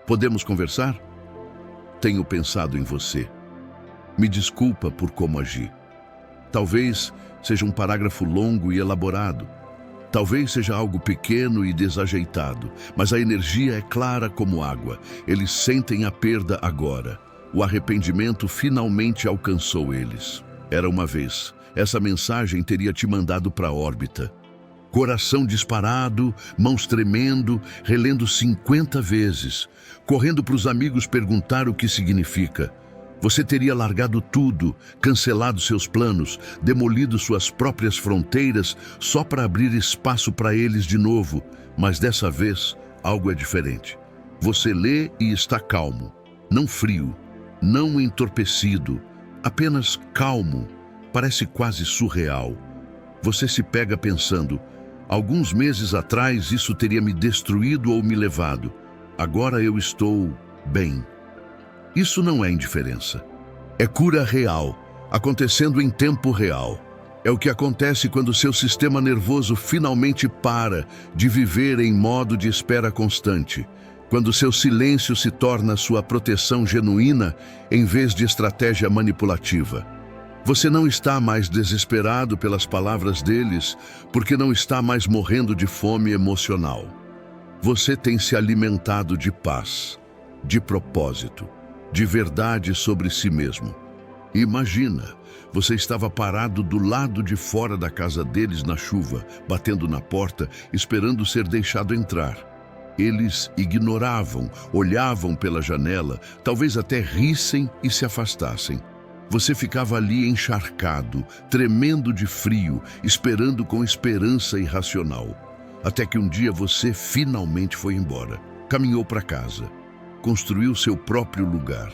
Speaker 1: Podemos conversar? Tenho pensado em você. Me desculpa por como agi. Talvez seja um parágrafo longo e elaborado. Talvez seja algo pequeno e desajeitado, mas a energia é clara como água. Eles sentem a perda agora. O arrependimento finalmente alcançou eles. Era uma vez. Essa mensagem teria te mandado para a órbita. Coração disparado, mãos tremendo, relendo 50 vezes, correndo para os amigos perguntar o que significa. Você teria largado tudo, cancelado seus planos, demolido suas próprias fronteiras só para abrir espaço para eles de novo. Mas dessa vez, algo é diferente. Você lê e está calmo, não frio, não entorpecido, apenas calmo, parece quase surreal. Você se pega pensando, alguns meses atrás isso teria me destruído ou me levado. Agora eu estou bem. Isso não é indiferença. É cura real, acontecendo em tempo real. É o que acontece quando seu sistema nervoso finalmente para de viver em modo de espera constante. Quando seu silêncio se torna sua proteção genuína em vez de estratégia manipulativa. Você não está mais desesperado pelas palavras deles, porque não está mais morrendo de fome emocional. Você tem se alimentado de paz, de propósito, de verdade sobre si mesmo. Imagina, você estava parado do lado de fora da casa deles na chuva, batendo na porta, esperando ser deixado entrar. Eles ignoravam, olhavam pela janela, talvez até rissem e se afastassem. Você ficava ali encharcado, tremendo de frio, esperando com esperança irracional. Até que um dia você finalmente foi embora. Caminhou para casa. Construiu seu próprio lugar.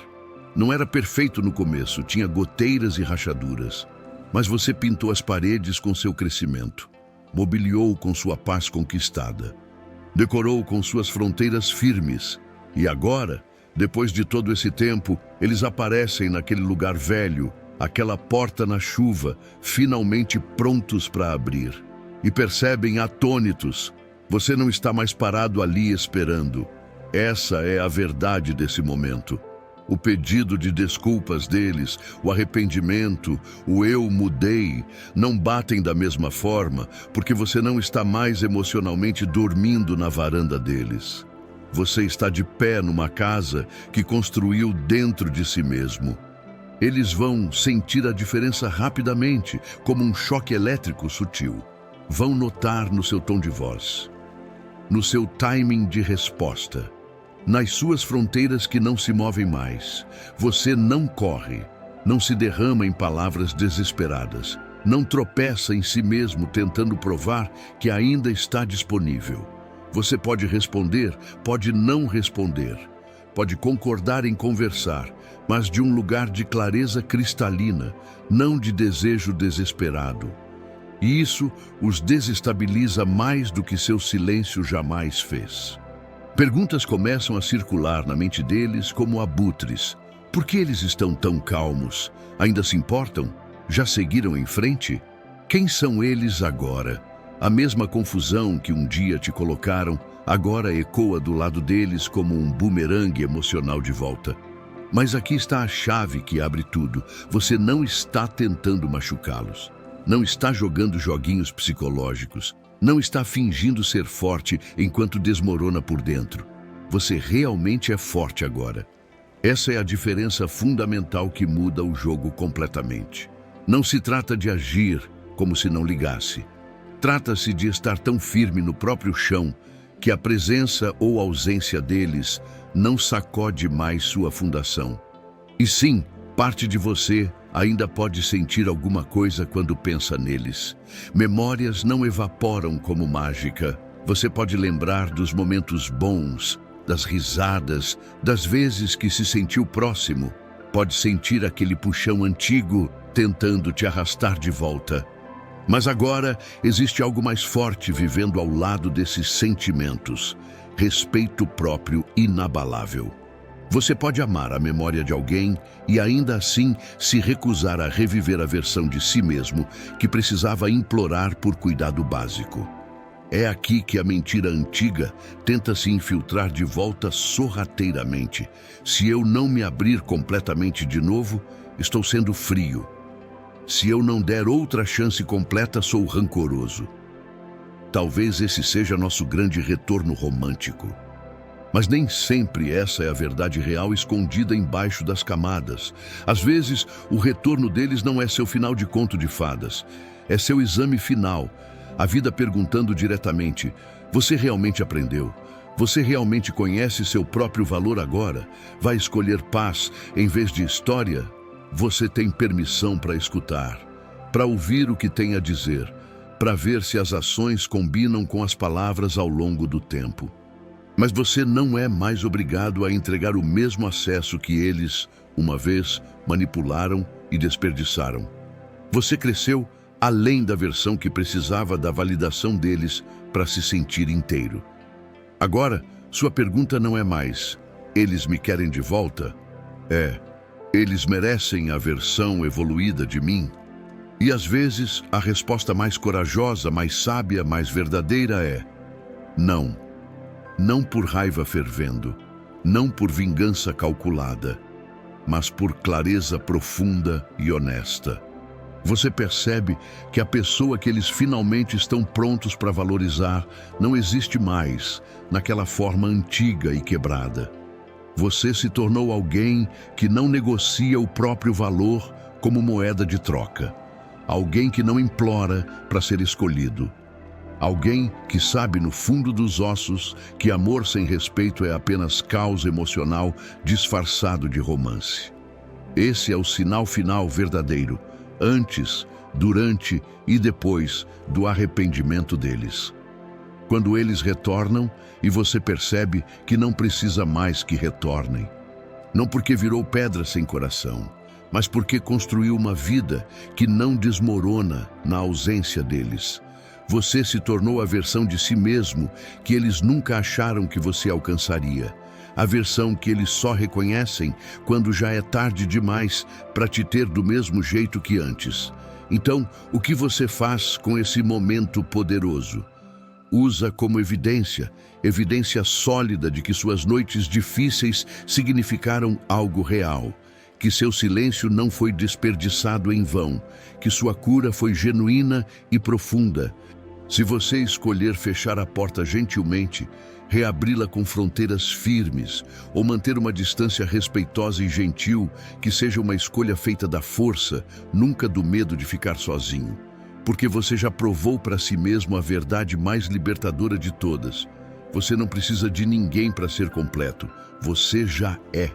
Speaker 1: Não era perfeito no começo, tinha goteiras e rachaduras. Mas você pintou as paredes com seu crescimento. Mobiliou com sua paz conquistada. Decorou com suas fronteiras firmes. E agora, depois de todo esse tempo, eles aparecem naquele lugar velho, aquela porta na chuva, finalmente prontos para abrir. E percebem atônitos. Você não está mais parado ali esperando. Essa é a verdade desse momento. O pedido de desculpas deles, o arrependimento, o eu mudei, não batem da mesma forma, porque você não está mais emocionalmente dormindo na varanda deles. Você está de pé numa casa que construiu dentro de si mesmo. Eles vão sentir a diferença rapidamente, como um choque elétrico sutil. Vão notar no seu tom de voz, no seu timing de resposta. Nas suas fronteiras que não se movem mais, você não corre, não se derrama em palavras desesperadas, não tropeça em si mesmo tentando provar que ainda está disponível. Você pode responder, pode não responder, pode concordar em conversar, mas de um lugar de clareza cristalina, não de desejo desesperado. E isso os desestabiliza mais do que seu silêncio jamais fez. Perguntas começam a circular na mente deles como abutres. Por que eles estão tão calmos? Ainda se importam? Já seguiram em frente? Quem são eles agora? A mesma confusão que um dia te colocaram, agora ecoa do lado deles como um bumerangue emocional de volta. Mas aqui está a chave que abre tudo. Você não está tentando machucá-los. Não está jogando joguinhos psicológicos. Não está fingindo ser forte enquanto desmorona por dentro. Você realmente é forte agora. Essa é a diferença fundamental que muda o jogo completamente. Não se trata de agir como se não ligasse. Trata-se de estar tão firme no próprio chão que a presença ou ausência deles não sacode mais sua fundação. E sim, parte de você ainda pode sentir alguma coisa quando pensa neles. Memórias não evaporam como mágica. Você pode lembrar dos momentos bons, das risadas, das vezes que se sentiu próximo. Pode sentir aquele puxão antigo tentando te arrastar de volta. Mas agora existe algo mais forte vivendo ao lado desses sentimentos. Respeito próprio inabalável. Você pode amar a memória de alguém e ainda assim se recusar a reviver a versão de si mesmo que precisava implorar por cuidado básico. É aqui que a mentira antiga tenta se infiltrar de volta sorrateiramente. Se eu não me abrir completamente de novo, estou sendo frio. Se eu não der outra chance completa, sou rancoroso. Talvez esse seja nosso grande retorno romântico. Mas nem sempre essa é a verdade real escondida embaixo das camadas. Às vezes, o retorno deles não é seu final de conto de fadas. É seu exame final. A vida perguntando diretamente: você realmente aprendeu? Você realmente conhece seu próprio valor agora? Vai escolher paz em vez de história? Você tem permissão para escutar, para ouvir o que tem a dizer, para ver se as ações combinam com as palavras ao longo do tempo. Mas você não é mais obrigado a entregar o mesmo acesso que eles, uma vez, manipularam e desperdiçaram. Você cresceu além da versão que precisava da validação deles para se sentir inteiro. Agora, sua pergunta não é mais: eles me querem de volta? Eles merecem a versão evoluída de mim? E às vezes, a resposta mais corajosa, mais sábia, mais verdadeira é: não. Não por raiva fervendo, não por vingança calculada, mas por clareza profunda e honesta. Você percebe que a pessoa que eles finalmente estão prontos para valorizar não existe mais naquela forma antiga e quebrada. Você se tornou alguém que não negocia o próprio valor como moeda de troca. Alguém que não implora para ser escolhido. Alguém que sabe no fundo dos ossos que amor sem respeito é apenas caos emocional disfarçado de romance. Esse é o sinal final verdadeiro, antes, durante e depois do arrependimento deles. Quando eles retornam e você percebe que não precisa mais que retornem. Não porque virou pedra sem coração, mas porque construiu uma vida que não desmorona na ausência deles. Você se tornou a versão de si mesmo que eles nunca acharam que você alcançaria. A versão que eles só reconhecem quando já é tarde demais para te ter do mesmo jeito que antes. Então, o que você faz com esse momento poderoso? Usa como evidência sólida de que suas noites difíceis significaram algo real, que seu silêncio não foi desperdiçado em vão, que sua cura foi genuína e profunda. Se você escolher fechar a porta gentilmente, reabri-la com fronteiras firmes, ou manter uma distância respeitosa e gentil, que seja uma escolha feita da força, nunca do medo de ficar sozinho. Porque você já provou para si mesmo a verdade mais libertadora de todas. Você não precisa de ninguém para ser completo. Você já é.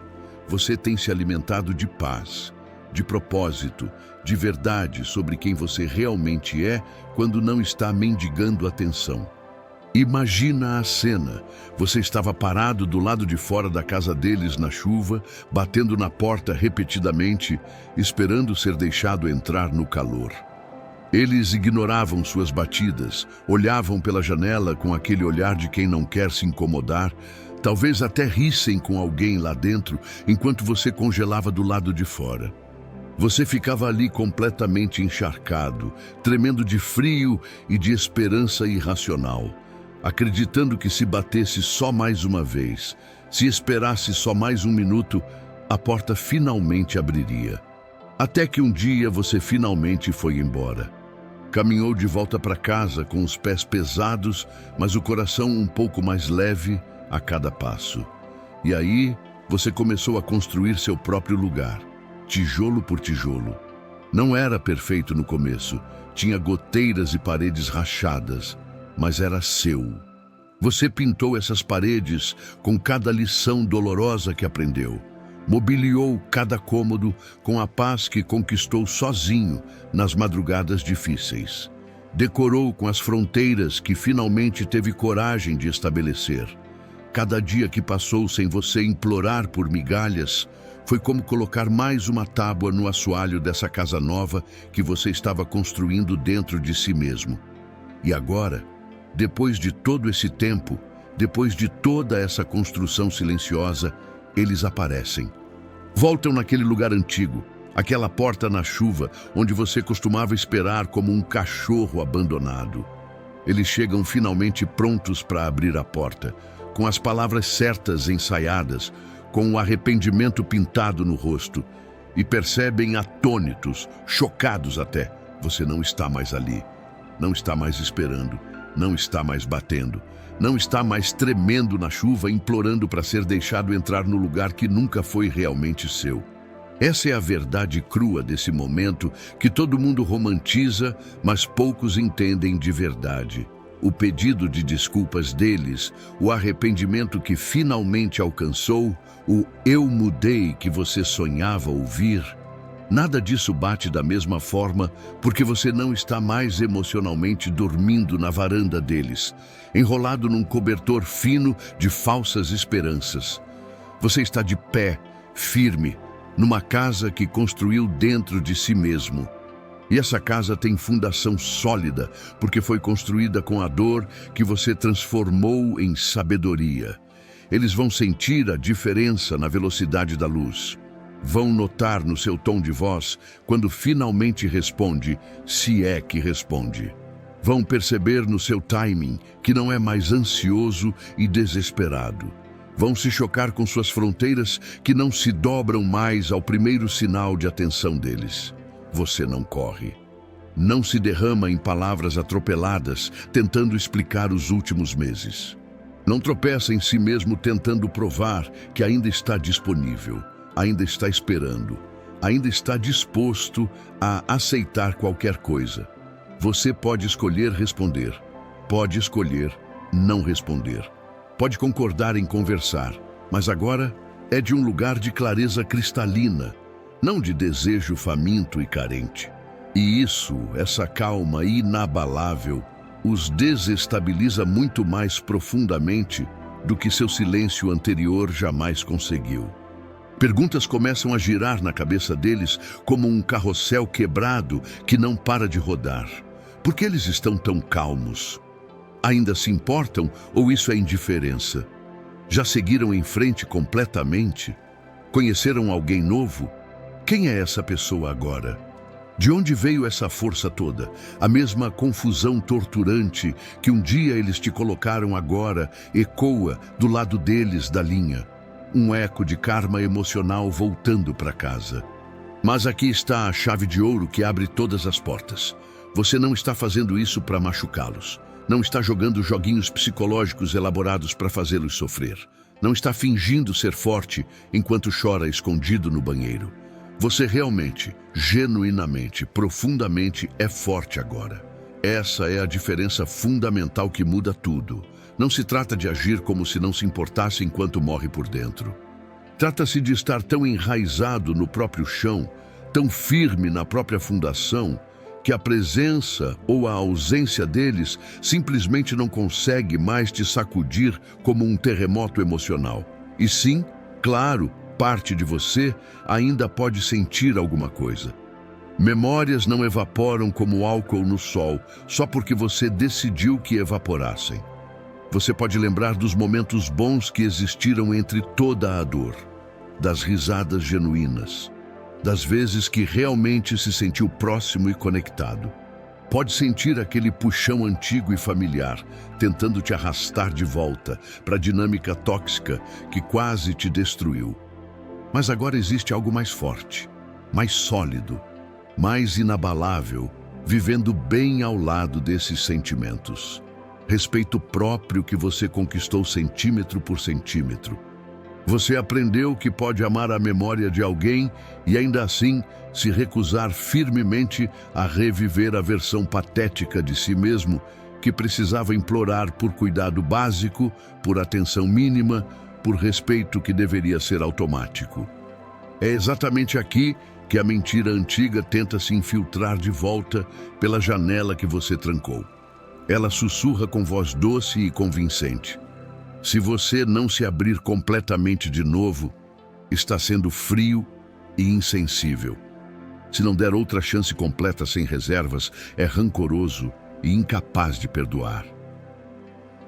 Speaker 1: Você tem se alimentado de paz, de propósito, de verdade sobre quem você realmente é quando não está mendigando atenção. Imagina a cena. Você estava parado do lado de fora da casa deles na chuva, batendo na porta repetidamente, esperando ser deixado entrar no calor. Eles ignoravam suas batidas, olhavam pela janela com aquele olhar de quem não quer se incomodar, talvez até rissem com alguém lá dentro, enquanto você congelava do lado de fora. Você ficava ali completamente encharcado, tremendo de frio e de esperança irracional, acreditando que se batesse só mais uma vez, se esperasse só mais um minuto, a porta finalmente abriria. Até que um dia você finalmente foi embora. Caminhou de volta para casa com os pés pesados, mas o coração um pouco mais leve a cada passo. E aí, você começou a construir seu próprio lugar, tijolo por tijolo. Não era perfeito no começo, tinha goteiras e paredes rachadas, mas era seu. Você pintou essas paredes com cada lição dolorosa que aprendeu. Mobiliou cada cômodo com a paz que conquistou sozinho nas madrugadas difíceis. Decorou com as fronteiras que finalmente teve coragem de estabelecer. Cada dia que passou sem você implorar por migalhas foi como colocar mais uma tábua no assoalho dessa casa nova que você estava construindo dentro de si mesmo. E agora, depois de todo esse tempo, depois de toda essa construção silenciosa, eles aparecem. Voltam naquele lugar antigo, aquela porta na chuva, onde você costumava esperar como um cachorro abandonado. Eles chegam finalmente prontos para abrir a porta, com as palavras certas ensaiadas, com o arrependimento pintado no rosto, e percebem atônitos, chocados até. Você não está mais ali, não está mais esperando, não está mais batendo, não está mais tremendo na chuva, implorando para ser deixado entrar no lugar que nunca foi realmente seu. Essa é a verdade crua desse momento que todo mundo romantiza, mas poucos entendem de verdade. O pedido de desculpas deles, o arrependimento que finalmente alcançou, o "eu mudei" que você sonhava ouvir. Nada disso bate da mesma forma porque você não está mais emocionalmente dormindo na varanda deles, enrolado num cobertor fino de falsas esperanças. Você está de pé, firme, numa casa que construiu dentro de si mesmo. E essa casa tem fundação sólida porque foi construída com a dor que você transformou em sabedoria. Eles vão sentir a diferença na velocidade da luz. Vão notar no seu tom de voz quando finalmente responde, se é que responde. Vão perceber no seu timing que não é mais ansioso e desesperado. Vão se chocar com suas fronteiras que não se dobram mais ao primeiro sinal de atenção deles. Você não corre. Não se derrama em palavras atropeladas tentando explicar os últimos meses. Não tropeça em si mesmo tentando provar que ainda está disponível. Ainda está esperando, ainda está disposto a aceitar qualquer coisa. Você pode escolher responder, pode escolher não responder. Pode concordar em conversar, mas agora é de um lugar de clareza cristalina, não de desejo faminto e carente. E isso, essa calma inabalável, os desestabiliza muito mais profundamente do que seu silêncio anterior jamais conseguiu. Perguntas começam a girar na cabeça deles como um carrossel quebrado que não para de rodar. Por que eles estão tão calmos? Ainda se importam ou isso é indiferença? Já seguiram em frente completamente? Conheceram alguém novo? Quem é essa pessoa agora? De onde veio essa força toda? A mesma confusão torturante que um dia eles te colocaram agora ecoa do lado deles da linha. Um eco de karma emocional voltando para casa. Mas aqui está a chave de ouro que abre todas as portas. Você não está fazendo isso para machucá-los. Não está jogando joguinhos psicológicos elaborados para fazê-los sofrer. Não está fingindo ser forte enquanto chora escondido no banheiro. Você realmente, genuinamente, profundamente é forte agora. Essa é a diferença fundamental que muda tudo. Não se trata de agir como se não se importasse enquanto morre por dentro. Trata-se de estar tão enraizado no próprio chão, tão firme na própria fundação, que a presença ou a ausência deles simplesmente não consegue mais te sacudir como um terremoto emocional. E sim, claro, parte de você ainda pode sentir alguma coisa. Memórias não evaporam como álcool no sol, só porque você decidiu que evaporassem. Você pode lembrar dos momentos bons que existiram entre toda a dor, das risadas genuínas, das vezes que realmente se sentiu próximo e conectado. Pode sentir aquele puxão antigo e familiar, tentando te arrastar de volta para a dinâmica tóxica que quase te destruiu. Mas agora existe algo mais forte, mais sólido, mais inabalável, vivendo bem ao lado desses sentimentos. Respeito próprio que você conquistou centímetro por centímetro. Você aprendeu que pode amar a memória de alguém e ainda assim se recusar firmemente a reviver a versão patética de si mesmo que precisava implorar por cuidado básico, por atenção mínima, por respeito que deveria ser automático. É exatamente aqui que a mentira antiga tenta se infiltrar de volta pela janela que você trancou. Ela sussurra com voz doce e convincente. Se você não se abrir completamente de novo, está sendo frio e insensível. Se não der outra chance completa sem reservas, é rancoroso e incapaz de perdoar.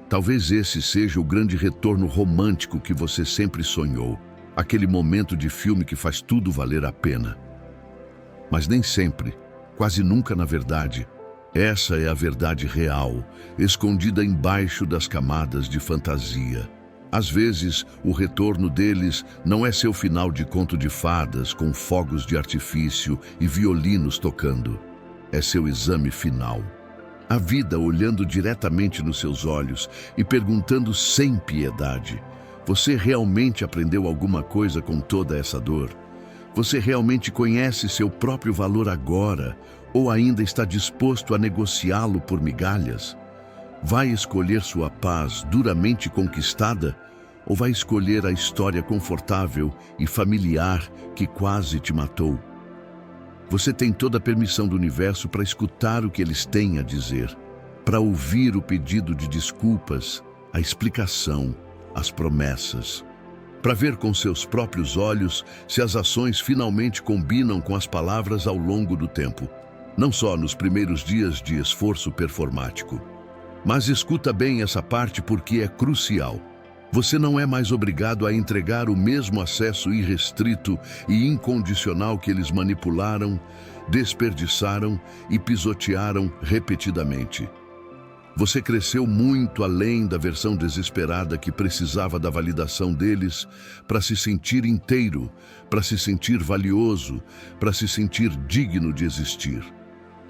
Speaker 1: Talvez esse seja o grande retorno romântico que você sempre sonhou, aquele momento de filme que faz tudo valer a pena. Mas nem sempre, quase nunca na verdade, essa é a verdade real, escondida embaixo das camadas de fantasia. Às vezes, o retorno deles não é seu final de conto de fadas com fogos de artifício e violinos tocando. É seu exame final. A vida olhando diretamente nos seus olhos e perguntando sem piedade: você realmente aprendeu alguma coisa com toda essa dor? Você realmente conhece seu próprio valor agora ou ainda está disposto a negociá-lo por migalhas? Vai escolher sua paz duramente conquistada ou vai escolher a história confortável e familiar que quase te matou? Você tem toda a permissão do universo para escutar o que eles têm a dizer, para ouvir o pedido de desculpas, a explicação, as promessas, para ver com seus próprios olhos se as ações finalmente combinam com as palavras ao longo do tempo, não só nos primeiros dias de esforço performático. Mas escuta bem essa parte porque é crucial. Você não é mais obrigado a entregar o mesmo acesso irrestrito e incondicional que eles manipularam, desperdiçaram e pisotearam repetidamente. Você cresceu muito além da versão desesperada que precisava da validação deles para se sentir inteiro, para se sentir valioso, para se sentir digno de existir.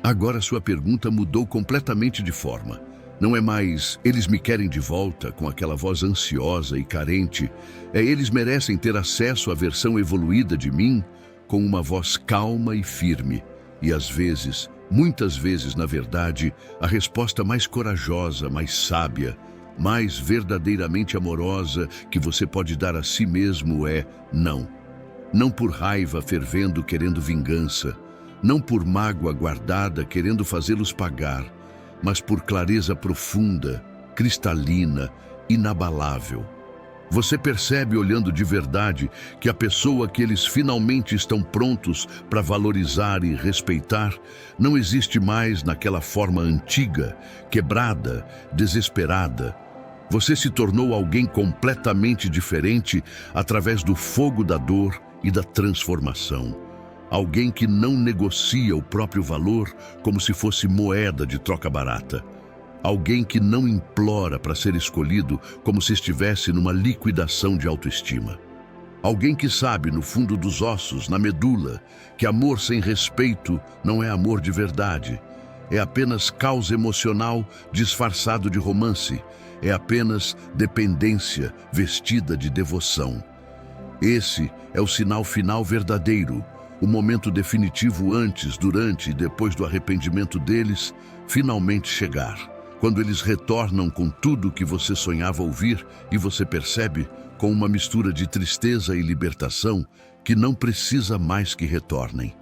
Speaker 1: Agora sua pergunta mudou completamente de forma. Não é mais, eles me querem de volta, com aquela voz ansiosa e carente. É, eles merecem ter acesso à versão evoluída de mim, com uma voz calma e firme. E às vezes, muitas vezes, na verdade, a resposta mais corajosa, mais sábia, mais verdadeiramente amorosa que você pode dar a si mesmo é não. Não por raiva fervendo querendo vingança, não por mágoa guardada querendo fazê-los pagar, mas por clareza profunda, cristalina, inabalável. Você percebe, olhando de verdade, que a pessoa que eles finalmente estão prontos para valorizar e respeitar não existe mais naquela forma antiga, quebrada, desesperada. Você se tornou alguém completamente diferente através do fogo da dor e da transformação. Alguém que não negocia o próprio valor como se fosse moeda de troca barata. Alguém que não implora para ser escolhido como se estivesse numa liquidação de autoestima. Alguém que sabe, no fundo dos ossos, na medula, que amor sem respeito não é amor de verdade. É apenas caos emocional disfarçado de romance. É apenas dependência vestida de devoção. Esse é o sinal final verdadeiro. O momento definitivo antes, durante e depois do arrependimento deles finalmente chegar. Quando eles retornam com tudo o que você sonhava ouvir e você percebe, com uma mistura de tristeza e libertação, que não precisa mais que retornem.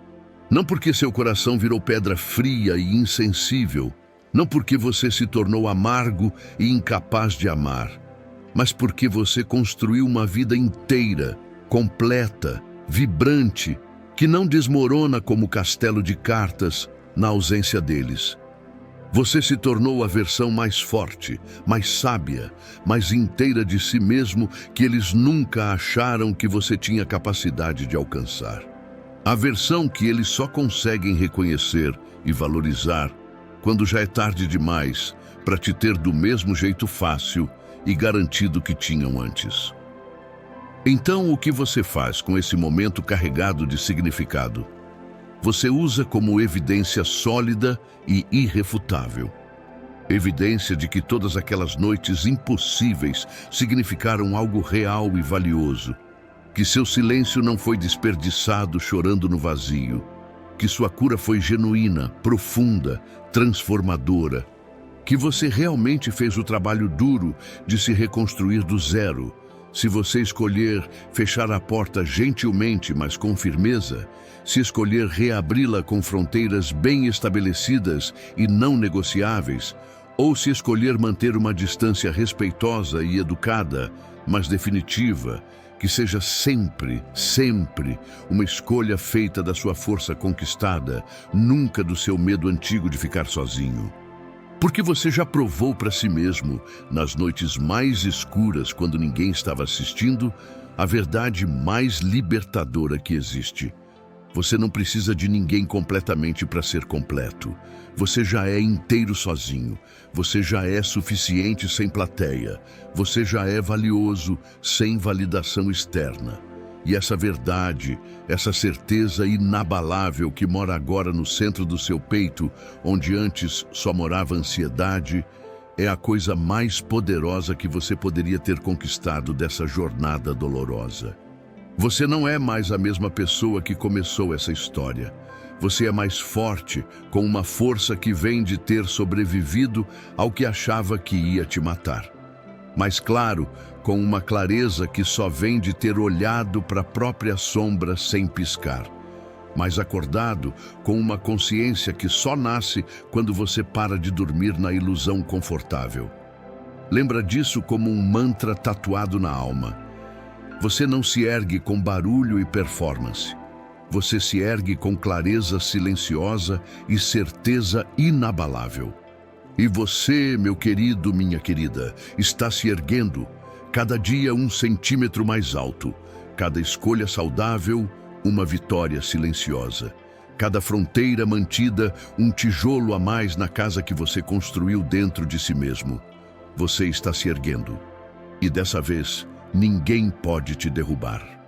Speaker 1: Não porque seu coração virou pedra fria e insensível, não porque você se tornou amargo e incapaz de amar, mas porque você construiu uma vida inteira, completa, vibrante, que não desmorona como castelo de cartas na ausência deles. Você se tornou a versão mais forte, mais sábia, mais inteira de si mesmo que eles nunca acharam que você tinha capacidade de alcançar. A versão que eles só conseguem reconhecer e valorizar quando já é tarde demais para te ter do mesmo jeito fácil e garantido que tinham antes. Então, o que você faz com esse momento carregado de significado? Você usa como evidência sólida e irrefutável. Evidência de que todas aquelas noites impossíveis significaram algo real e valioso. Que seu silêncio não foi desperdiçado chorando no vazio. Que sua cura foi genuína, profunda, transformadora. Que você realmente fez o trabalho duro de se reconstruir do zero. Se você escolher fechar a porta gentilmente, mas com firmeza, se escolher reabri-la com fronteiras bem estabelecidas e não negociáveis, ou se escolher manter uma distância respeitosa e educada, mas definitiva, que seja sempre, sempre uma escolha feita da sua força conquistada, nunca do seu medo antigo de ficar sozinho. Porque você já provou para si mesmo, nas noites mais escuras, quando ninguém estava assistindo, a verdade mais libertadora que existe. Você não precisa de ninguém completamente para ser completo. Você já é inteiro sozinho. Você já é suficiente sem plateia. Você já é valioso sem validação externa. E essa verdade, essa certeza inabalável que mora agora no centro do seu peito, onde antes só morava ansiedade, é a coisa mais poderosa que você poderia ter conquistado dessa jornada dolorosa. Você não é mais a mesma pessoa que começou essa história. Você é mais forte, com uma força que vem de ter sobrevivido ao que achava que ia te matar. Mais claro, com uma clareza que só vem de ter olhado para a própria sombra sem piscar. Mais acordado, com uma consciência que só nasce quando você para de dormir na ilusão confortável. Lembra disso como um mantra tatuado na alma. Você não se ergue com barulho e performance. Você se ergue com clareza silenciosa e certeza inabalável. E você, meu querido, minha querida, está se erguendo, cada dia 1 centímetro mais alto, cada escolha saudável, uma vitória silenciosa. Cada fronteira mantida, um tijolo a mais na casa que você construiu dentro de si mesmo. Você está se erguendo. E dessa vez, ninguém pode te derrubar.